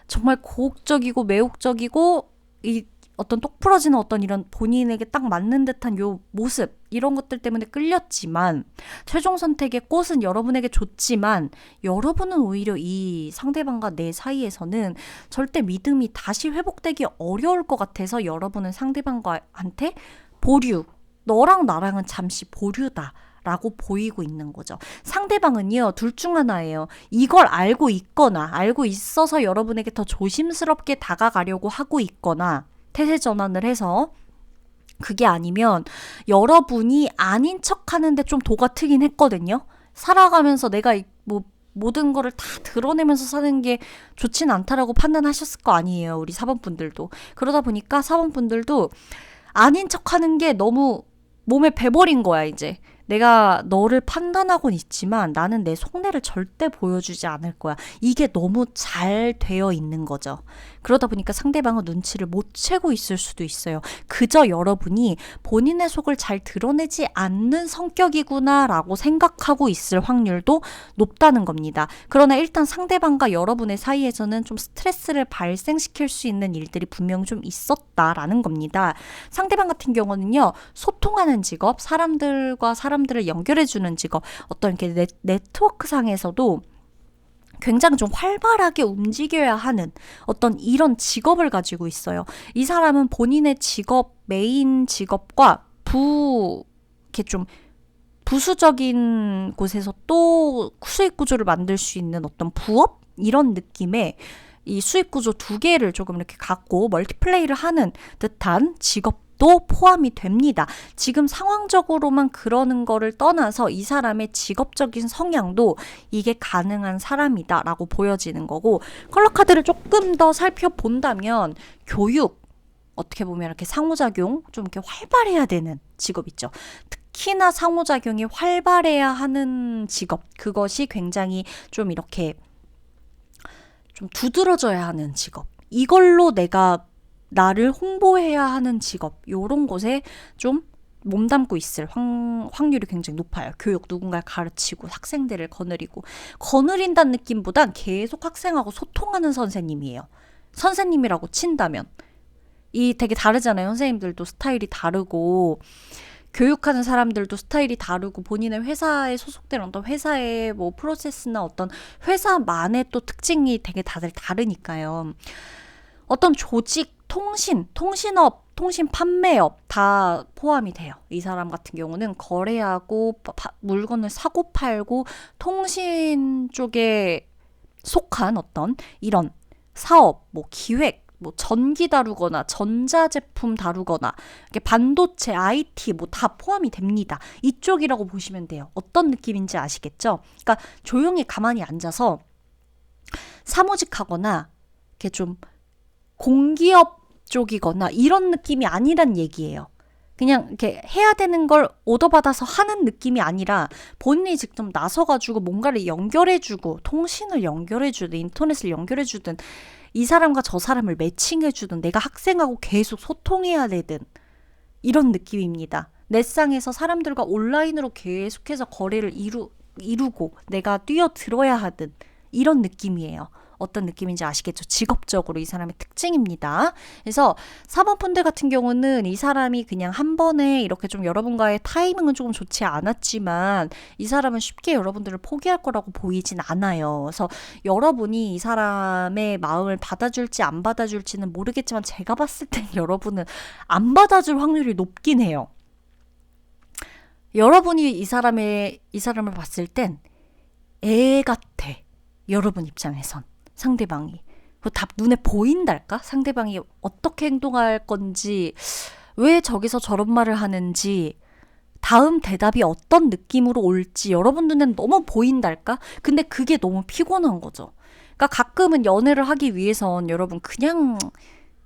S1: 정말 고혹적이고 매혹적이고 이 어떤 똑 부러지는 어떤 이런 본인에게 딱 맞는 듯한 요 모습 이런 것들 때문에 끌렸지만 최종 선택의 꽃은 여러분에게 좋지만 여러분은 오히려 이 상대방과 내 사이에서는 절대 믿음이 다시 회복되기 어려울 것 같아서 여러분은 상대방과한테 보류 너랑 나랑은 잠시 보류다 라고 보이고 있는 거죠. 상대방은요, 둘 중 하나예요. 이걸 알고 있거나 알고 있어서 여러분에게 더 조심스럽게 다가가려고 하고 있거나 태세 전환을 해서 그게 아니면 여러분이 아닌 척 하는데 좀 도가 트긴 했거든요. 살아가면서 내가 뭐 모든 거를 다 드러내면서 사는 게 좋진 않다라고 판단하셨을 거 아니에요. 우리 4번 분들도. 그러다 보니까 4번 분들도 아닌 척 하는 게 너무 몸에 배버린 거야, 이제. 내가 너를 판단하곤 있지만 나는 내 속내를 절대 보여주지 않을 거야. 이게 너무 잘 되어 있는 거죠. 그러다 보니까 상대방은 눈치를 못 채고 있을 수도 있어요. 그저 여러분이 본인의 속을 잘 드러내지 않는 성격이구나라고 생각하고 있을 확률도 높다는 겁니다. 그러나 일단 상대방과 여러분의 사이에서는 좀 스트레스를 발생시킬 수 있는 일들이 분명 좀 있었다라는 겁니다. 상대방 같은 경우는요, 소통하는 직업, 사람들과 사람들을 연결해주는 직업, 어떤 이렇게 네트워크 상에서도 굉장히 좀 활발하게 움직여야 하는 어떤 이런 직업을 가지고 있어요. 이 사람은 본인의 직업, 메인 직업과 이렇게 좀 부수적인 곳에서 또 수익 구조를 만들 수 있는 어떤 부업? 이런 느낌의 이 수익 구조 두 개를 조금 이렇게 갖고 멀티플레이를 하는 듯한 직업도 포함이 됩니다. 지금 상황적으로만 그러는 거를 떠나서 이 사람의 직업적인 성향도 이게 가능한 사람이다라고 보여지는 거고, 컬러 카드를 조금 더 살펴본다면 교육, 어떻게 보면 이렇게 상호작용 좀 이렇게 활발해야 되는 직업 있죠. 특히나 상호작용이 활발해야 하는 직업, 그것이 굉장히 좀 이렇게 좀 두드러져야 하는 직업, 이걸로 내가 나를 홍보해야 하는 직업, 요런 곳에 좀 몸담고 있을 확률이 굉장히 높아요. 교육, 누군가를 가르치고 학생들을 거느린다는 느낌보단 계속 학생하고 소통하는 선생님이에요. 선생님이라고 친다면 이 되게 다르잖아요. 선생님들도 스타일이 다르고 교육하는 사람들도 스타일이 다르고 본인의 회사에 소속된 어떤 회사의 뭐 프로세스나 어떤 회사만의 또 특징이 되게 다들 다르니까요. 어떤 조직, 통신업, 통신 판매업 다 포함이 돼요. 이 사람 같은 경우는 거래하고 물건을 사고 팔고 통신 쪽에 속한 어떤 이런 사업, 뭐 기획, 뭐 전기 다루거나 전자제품 다루거나 이렇게 반도체, IT 뭐 다 포함이 됩니다. 이쪽이라고 보시면 돼요. 어떤 느낌인지 아시겠죠? 그러니까 조용히 가만히 앉아서 사무직하거나 이렇게 좀 공기업 쪽이거나 이런 느낌이 아니란 얘기예요. 그냥 이렇게 해야 되는 걸 오더받아서 하는 느낌이 아니라 본인이 직접 나서가지고 뭔가를 연결해주고 통신을 연결해주든 인터넷을 연결해주든 이 사람과 저 사람을 매칭해주든 내가 학생하고 계속 소통해야 되든 이런 느낌입니다. 넷상에서 사람들과 온라인으로 계속해서 거래를 이루고 내가 뛰어들어야 하든 이런 느낌이에요. 어떤 느낌인지 아시겠죠? 직업적으로 이 사람의 특징입니다. 그래서 4번 분들 같은 경우는 이 사람이 그냥 한 번에 이렇게 좀 여러분과의 타이밍은 조금 좋지 않았지만 이 사람은 쉽게 여러분들을 포기할 거라고 보이진 않아요. 그래서 여러분이 이 사람의 마음을 받아줄지 안 받아줄지는 모르겠지만 제가 봤을 땐 여러분은 안 받아줄 확률이 높긴 해요. 여러분이 이 사람을 봤을 땐 애 같아. 여러분 입장에선. 상대방이. 다 눈에 보인달까? 상대방이 어떻게 행동할 건지, 왜 저기서 저런 말을 하는지, 다음 대답이 어떤 느낌으로 올지 여러분 눈엔 너무 보인달까? 근데 그게 너무 피곤한 거죠. 그러니까 가끔은 연애를 하기 위해선 여러분 그냥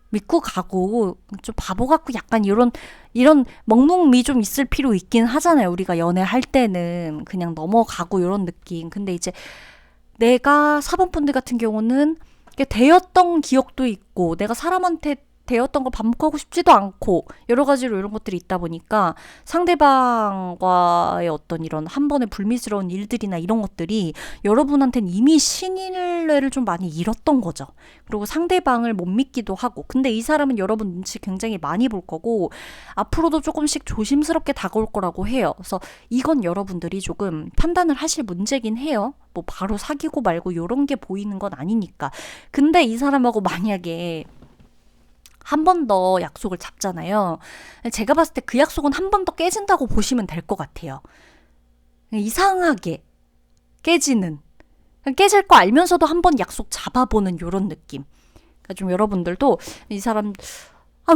S1: 믿고 가고 좀 바보 같고 약간 이런 먹먹미 좀 있을 필요 있긴 하잖아요. 우리가 연애할 때는 그냥 넘어가고 이런 느낌. 근데 이제 내가 4번 분들 같은 경우는 대였던 기억도 있고 내가 사람한테 대였던 걸 반복하고 싶지도 않고 여러 가지로 이런 것들이 있다 보니까 상대방과의 어떤 이런 한 번의 불미스러운 일들이나 이런 것들이 여러분한테는 이미 신뢰를 좀 많이 잃었던 거죠. 그리고 상대방을 못 믿기도 하고, 근데 이 사람은 여러분 눈치 굉장히 많이 볼 거고 앞으로도 조금씩 조심스럽게 다가올 거라고 해요. 그래서 이건 여러분들이 조금 판단을 하실 문제긴 해요. 뭐 바로 사귀고 말고 이런 게 보이는 건 아니니까. 근데 이 사람하고 만약에 한 번 더 약속을 잡잖아요. 제가 봤을 때 그 약속은 한 번 더 깨진다고 보시면 될 것 같아요. 이상하게 깨지는, 깨질 거 알면서도 한 번 약속 잡아보는 이런 느낌. 그러니까 좀 여러분들도 이 사람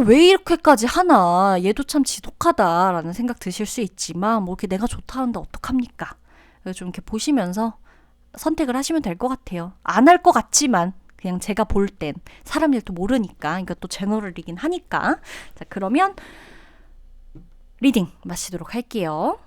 S1: 왜 이렇게까지 하나, 얘도 참 지독하다라는 생각 드실 수 있지만 뭐 이렇게 내가 좋다는데 어떡합니까? 좀 이렇게 보시면서 선택을 하시면 될 것 같아요. 안 할 것 같지만 그냥 제가 볼 땐 사람 일도 모르니까 이것도 제너럴이긴 하니까. 자, 그러면 리딩 마치도록 할게요.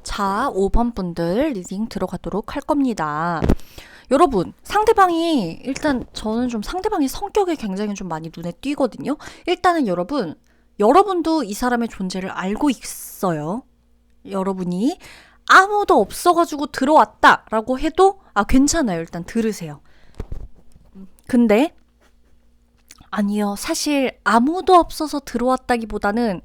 S1: 자, 5번 분들 리딩 들어가도록 할 겁니다. 여러분, 상대방이 일단 저는 좀 상대방의 성격이 굉장히 좀 많이 눈에 띄거든요. 일단은 여러분도 이 사람의 존재를 알고 있어요. 여러분이 아무도 없어가지고 들어왔다라고 해도 괜찮아요. 일단 들으세요. 근데 아니요. 사실 아무도 없어서 들어왔다기보다는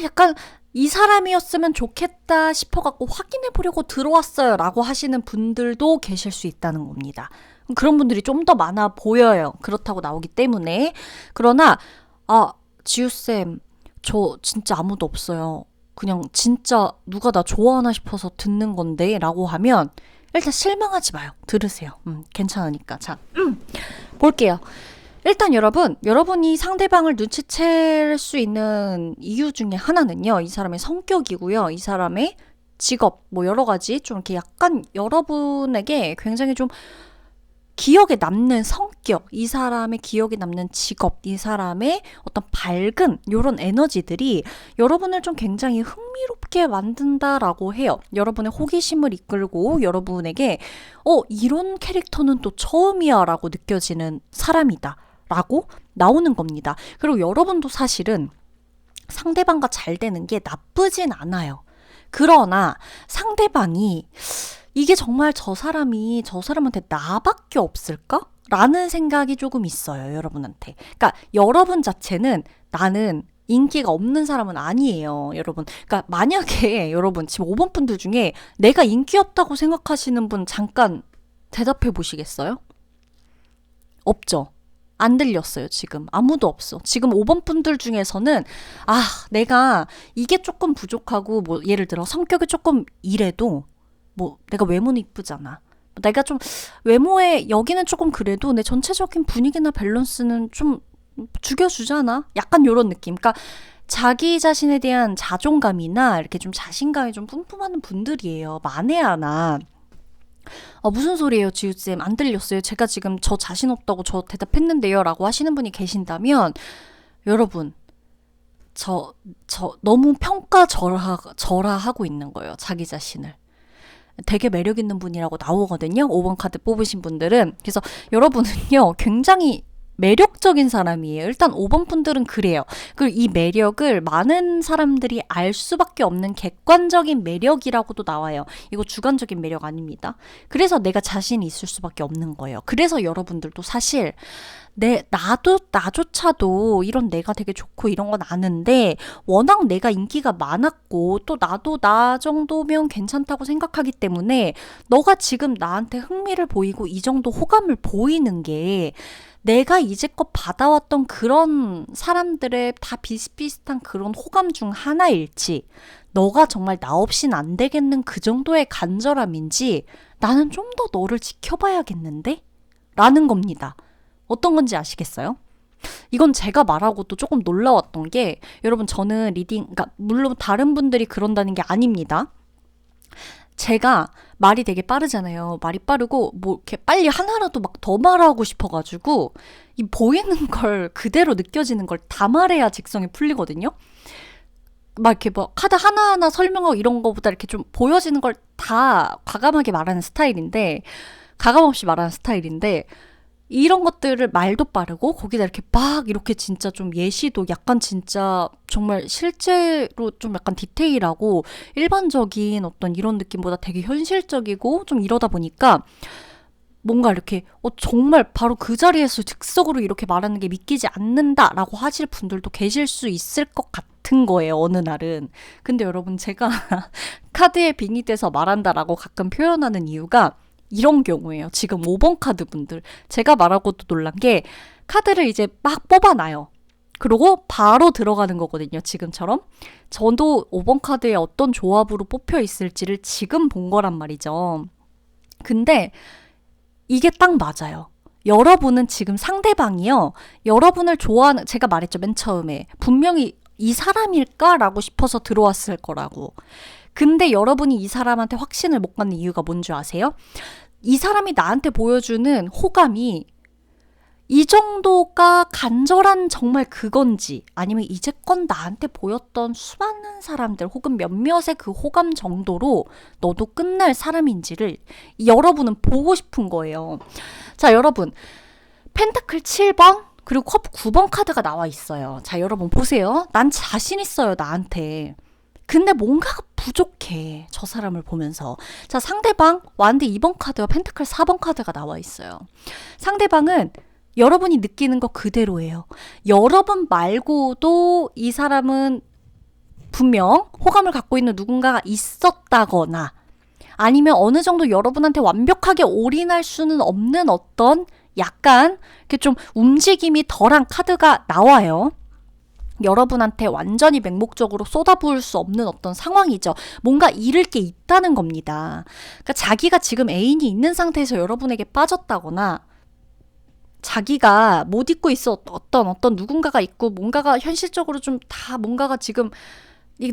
S1: 약간 이 사람이었으면 좋겠다 싶어갖고 확인해 보려고 들어왔어요 라고 하시는 분들도 계실 수 있다는 겁니다. 그런 분들이 좀 더 많아 보여요. 그렇다고 나오기 때문에. 그러나 지우쌤, 저 진짜 아무도 없어요. 그냥 진짜 누가 나 좋아하나 싶어서 듣는 건데 라고 하면 일단 실망하지 마요. 들으세요. 괜찮으니까. 자, 볼게요. 일단 여러분이 상대방을 눈치챌 수 있는 이유 중에 하나는요, 이 사람의 성격이고요, 이 사람의 직업, 뭐 여러 가지 좀 이렇게 약간 여러분에게 굉장히 좀 기억에 남는 성격, 이 사람의 기억에 남는 직업, 이 사람의 어떤 밝은 이런 에너지들이 여러분을 좀 굉장히 흥미롭게 만든다라고 해요. 여러분의 호기심을 이끌고 여러분에게 이런 캐릭터는 또 처음이야 라고 느껴지는 사람이다 라고 나오는 겁니다. 그리고 여러분도 사실은 상대방과 잘 되는 게 나쁘진 않아요. 그러나 상대방이 이게 정말 저 사람한테 나밖에 없을까? 라는 생각이 조금 있어요, 여러분한테. 그러니까 여러분 자체는 나는 인기가 없는 사람은 아니에요, 여러분. 그러니까 만약에 여러분 지금 5번 분들 중에 내가 인기 없다고 생각하시는 분 잠깐 대답해 보시겠어요? 없죠? 안 들렸어요, 지금. 아무도 없어. 지금 5번 분들 중에서는 내가 이게 조금 부족하고 뭐 예를 들어 성격이 조금 이래도 뭐 내가 외모는 이쁘잖아. 내가 좀 외모에 여기는 조금 그래도 내 전체적인 분위기나 밸런스는 좀 죽여주잖아. 약간 요런 느낌. 그러니까 자기 자신에 대한 자존감이나 이렇게 좀 자신감이 좀 뿜뿜하는 분들이에요. 만에 하나. 무슨 소리예요, 지우쌤? 안 들렸어요. 제가 지금 저 자신 없다고 저 대답했는데요. 라고 하시는 분이 계신다면 여러분, 저 너무 평가절하하고 있는 거예요. 자기 자신을. 되게 매력 있는 분이라고 나오거든요. 5번 카드 뽑으신 분들은. 그래서 여러분은요, 굉장히 매력적인 사람이에요. 일단 5번 분들은 그래요. 그리고 이 매력을 많은 사람들이 알 수밖에 없는 객관적인 매력이라고도 나와요. 이거 주관적인 매력 아닙니다. 그래서 내가 자신이 있을 수밖에 없는 거예요. 그래서 여러분들도 사실 나조차도 이런 내가 되게 좋고 이런 건 아는데 워낙 내가 인기가 많았고 또 나도 나 정도면 괜찮다고 생각하기 때문에 너가 지금 나한테 흥미를 보이고 이 정도 호감을 보이는 게 내가 이제껏 받아왔던 그런 사람들의 다 비슷비슷한 그런 호감 중 하나일지 너가 정말 나 없인 안 되겠는 그 정도의 간절함인지 나는 좀 더 너를 지켜봐야겠는데? 라는 겁니다. 어떤 건지 아시겠어요? 이건 제가 말하고도 조금 놀라웠던 게 여러분 저는 그러니까 물론 다른 분들이 그런다는 게 아닙니다. 제가 말이 되게 빠르잖아요. 말이 빠르고 뭐 이렇게 빨리 하나라도 막 더 말하고 싶어가지고 이 보이는 걸 그대로 느껴지는 걸 다 말해야 직성이 풀리거든요. 막 이렇게 뭐 카드 하나하나 설명하고 이런 거보다 이렇게 좀 보여지는 걸 다 과감하게 말하는 스타일인데 가감 없이 말하는 스타일인데 이런 것들을 말도 빠르고 거기다 이렇게 막 이렇게 진짜 좀 예시도 약간 진짜 정말 실제로 좀 약간 디테일하고 일반적인 어떤 이런 느낌보다 되게 현실적이고 좀 이러다 보니까 뭔가 이렇게 정말 바로 그 자리에서 즉석으로 이렇게 말하는 게 믿기지 않는다라고 하실 분들도 계실 수 있을 것 같은 거예요, 어느 날은. 근데 여러분 제가 카드에 빙의돼서 말한다라고 가끔 표현하는 이유가 이런 경우에요. 지금 5번 카드 분들. 제가 말하고도 놀란 게 카드를 이제 막 뽑아놔요. 그리고 바로 들어가는 거거든요. 지금처럼. 저도 5번 카드에 어떤 조합으로 뽑혀 있을지를 지금 본 거란 말이죠. 근데 이게 딱 맞아요. 여러분은 지금 상대방이요. 여러분을 좋아하는, 제가 말했죠. 맨 처음에. 분명히 이 사람일까라고 싶어서 들어왔을 거라고. 근데 여러분이 이 사람한테 확신을 못 갖는 이유가 뭔지 아세요? 이 사람이 나한테 보여주는 호감이 이 정도가 간절한 정말 그건지, 아니면 이제껏 나한테 보였던 수많은 사람들 혹은 몇몇의 그 호감 정도로 너도 끝날 사람인지를 여러분은 보고 싶은 거예요. 자, 여러분, 펜타클 7번 그리고 컵 9번 카드가 나와 있어요. 자, 여러분 보세요. 난 자신 있어요, 나한테. 근데 뭔가가 부족해, 저 사람을 보면서. 자, 상대방 완드 2번 카드와 펜타클 4번 카드가 나와 있어요. 상대방은 여러분이 느끼는 거 그대로예요. 여러분 말고도 이 사람은 분명 호감을 갖고 있는 누군가가 있었다거나, 아니면 어느 정도 여러분한테 완벽하게 올인할 수는 없는 어떤 약간 이렇게 좀 움직임이 덜한 카드가 나와요. 여러분한테 완전히 맹목적으로 쏟아부을 수 없는 어떤 상황이죠. 뭔가 잃을 게 있다는 겁니다. 그러니까 자기가 지금 애인이 있는 상태에서 여러분에게 빠졌다거나, 자기가 못 잊고 있어 어떤 누군가가 있고, 뭔가가 현실적으로 좀 다 뭔가가 지금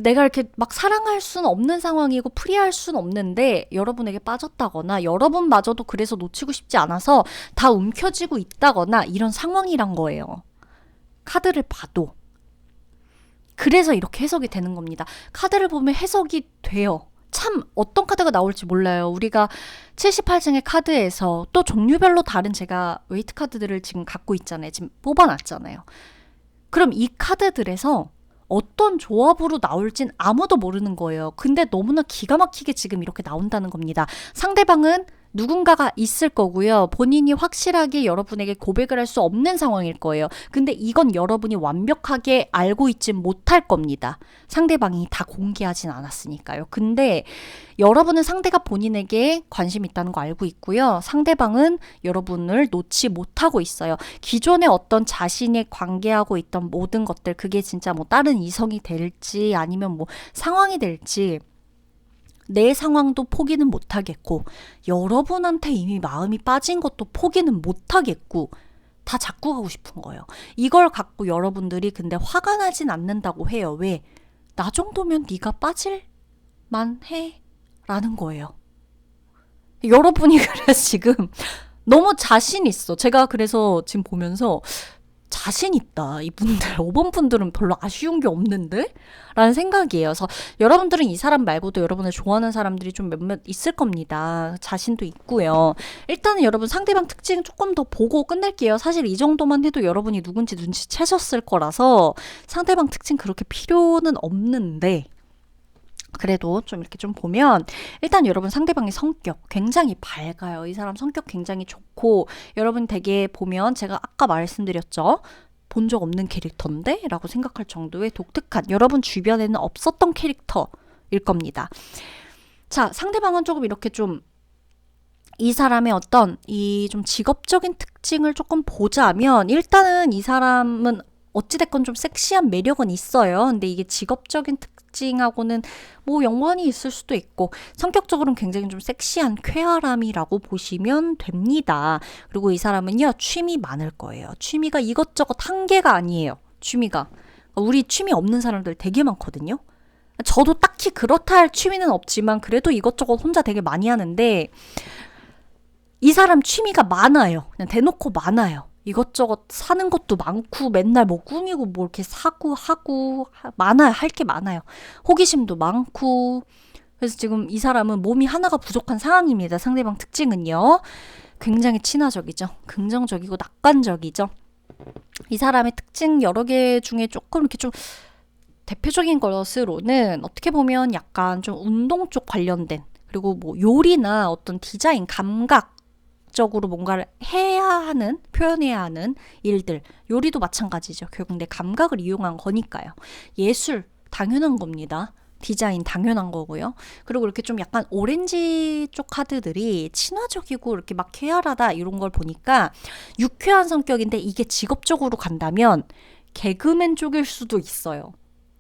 S1: 내가 이렇게 막 사랑할 수는 없는 상황이고 프리할 수는 없는데 여러분에게 빠졌다거나, 여러분마저도 그래서 놓치고 싶지 않아서 다 움켜쥐고 있다거나, 이런 상황이란 거예요. 카드를 봐도. 그래서 이렇게 해석이 되는 겁니다. 카드를 보면 해석이 돼요. 참 어떤 카드가 나올지 몰라요. 우리가 78장의 카드에서 또 종류별로 다른 제가 웨이트 카드들을 지금 갖고 있잖아요. 지금 뽑아놨잖아요. 그럼 이 카드들에서 어떤 조합으로 나올진 아무도 모르는 거예요. 근데 너무나 기가 막히게 지금 이렇게 나온다는 겁니다. 상대방은 누군가가 있을 거고요. 본인이 확실하게 여러분에게 고백을 할 수 없는 상황일 거예요. 근데 이건 여러분이 완벽하게 알고 있진 못할 겁니다. 상대방이 다 공개하진 않았으니까요. 근데 여러분은 상대가 본인에게 관심 있다는 거 알고 있고요. 상대방은 여러분을 놓지 못하고 있어요. 기존에 어떤 자신이 관계하고 있던 모든 것들, 그게 진짜 뭐 다른 이성이 될지 아니면 뭐 상황이 될지, 내 상황도 포기는 못하겠고, 여러분한테 이미 마음이 빠진 것도 포기는 못하겠고, 다 잡고 가고 싶은 거예요. 이걸 갖고 여러분들이 근데 화가 나진 않는다고 해요. 왜? 나 정도면 네가 빠질만 해? 라는 거예요. 여러분이 그래서 지금 너무 자신 있어. 제가 그래서 지금 보면서 자신 있다. 이분들 5번 분들은 별로 아쉬운 게 없는데? 라는 생각이에요. 그래서 여러분들은 이 사람 말고도 여러분을 좋아하는 사람들이 좀 몇몇 있을 겁니다. 자신도 있고요. 일단은 여러분 상대방 특징 조금 더 보고 끝낼게요. 사실 이 정도만 해도 여러분이 누군지 눈치채셨을 거라서 상대방 특징 그렇게 필요는 없는데, 그래도 좀 이렇게 좀 보면 일단 여러분 상대방의 성격 굉장히 밝아요. 이 사람 성격 굉장히 좋고, 여러분 되게 보면 제가 아까 말씀드렸죠. 본 적 없는 캐릭터인데? 라고 생각할 정도의 독특한, 여러분 주변에는 없었던 캐릭터일 겁니다. 자, 상대방은 조금 이렇게 좀 이 사람의 어떤 이 좀 직업적인 특징을 조금 보자면, 일단은 이 사람은 어찌됐건 좀 섹시한 매력은 있어요. 근데 이게 직업적인 특징하고는 뭐 연관이 있을 수도 있고, 성격적으로는 굉장히 좀 섹시한 쾌활함이라고 보시면 됩니다. 그리고 이 사람은요, 취미 많을 거예요. 취미가 이것저것 한 개가 아니에요. 취미가. 우리 취미 없는 사람들 되게 많거든요. 저도 딱히 그렇다 할 취미는 없지만 그래도 이것저것 혼자 되게 많이 하는데, 이 사람 취미가 많아요. 그냥 대놓고 많아요. 이것저것 사는 것도 많고, 맨날 뭐 꾸미고 뭐 이렇게 사고 하고 많아요. 할 게 많아요. 호기심도 많고. 그래서 지금 이 사람은 몸이 하나가 부족한 상황입니다. 상대방 특징은요. 굉장히 친화적이죠. 긍정적이고 낙관적이죠. 이 사람의 특징 여러 개 중에 조금 이렇게 좀 대표적인 것으로는 어떻게 보면 약간 좀 운동 쪽 관련된, 그리고 뭐 요리나 어떤 디자인, 감각 적으로 뭔가를 해야 하는, 표현해야 하는 일들, 요리도 마찬가지죠. 결국 내 감각을 이용한 거니까요. 예술 당연한 겁니다. 디자인 당연한 거고요. 그리고 이렇게 좀 약간 오렌지 쪽 카드들이 친화적이고 이렇게 막 쾌활하다 이런 걸 보니까 유쾌한 성격인데, 이게 직업적으로 간다면 개그맨 쪽일 수도 있어요.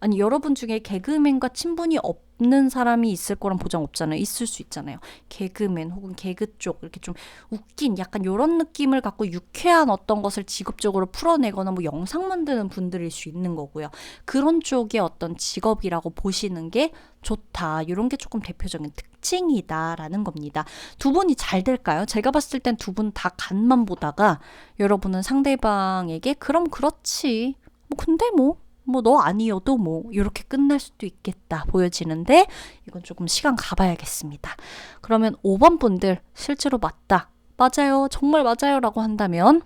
S1: 아니, 여러분 중에 개그맨과 친분이 없는 사람이 있을 거란 보장 없잖아요. 있을 수 있잖아요. 개그맨 혹은 개그 쪽 이렇게 좀 웃긴 약간 이런 느낌을 갖고 유쾌한 어떤 것을 직업적으로 풀어내거나 뭐 영상 만드는 분들일 수 있는 거고요. 그런 쪽의 어떤 직업이라고 보시는 게 좋다. 이런 게 조금 대표적인 특징이다라는 겁니다. 두 분이 잘 될까요? 제가 봤을 땐 두 분 다 간만 보다가 여러분은 상대방에게 그럼 그렇지. 뭐 근데 뭐 너 아니어도 뭐 이렇게 끝날 수도 있겠다 보여지는데 이건 조금 시간 가봐야겠습니다. 그러면 5번 분들 실제로 맞다. 맞아요. 정말 맞아요. 라고 한다면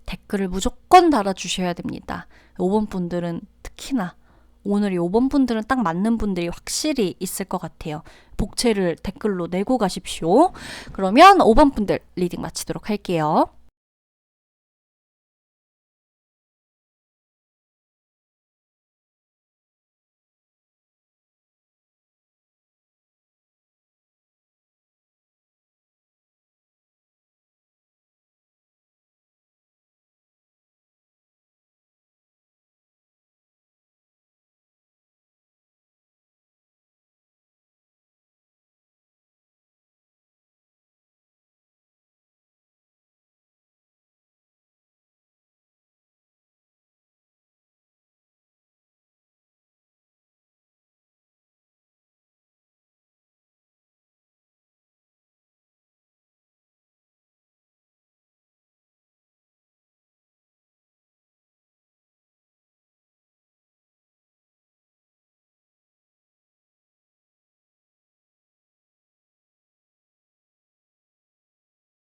S1: 댓글을 무조건 달아주셔야 됩니다. 5번 분들은 특히나 오늘 이 5번 분들은 딱 맞는 분들이 확실히 있을 것 같아요. 복채를 댓글로 내고 가십시오. 그러면 5번 분들 리딩 마치도록 할게요.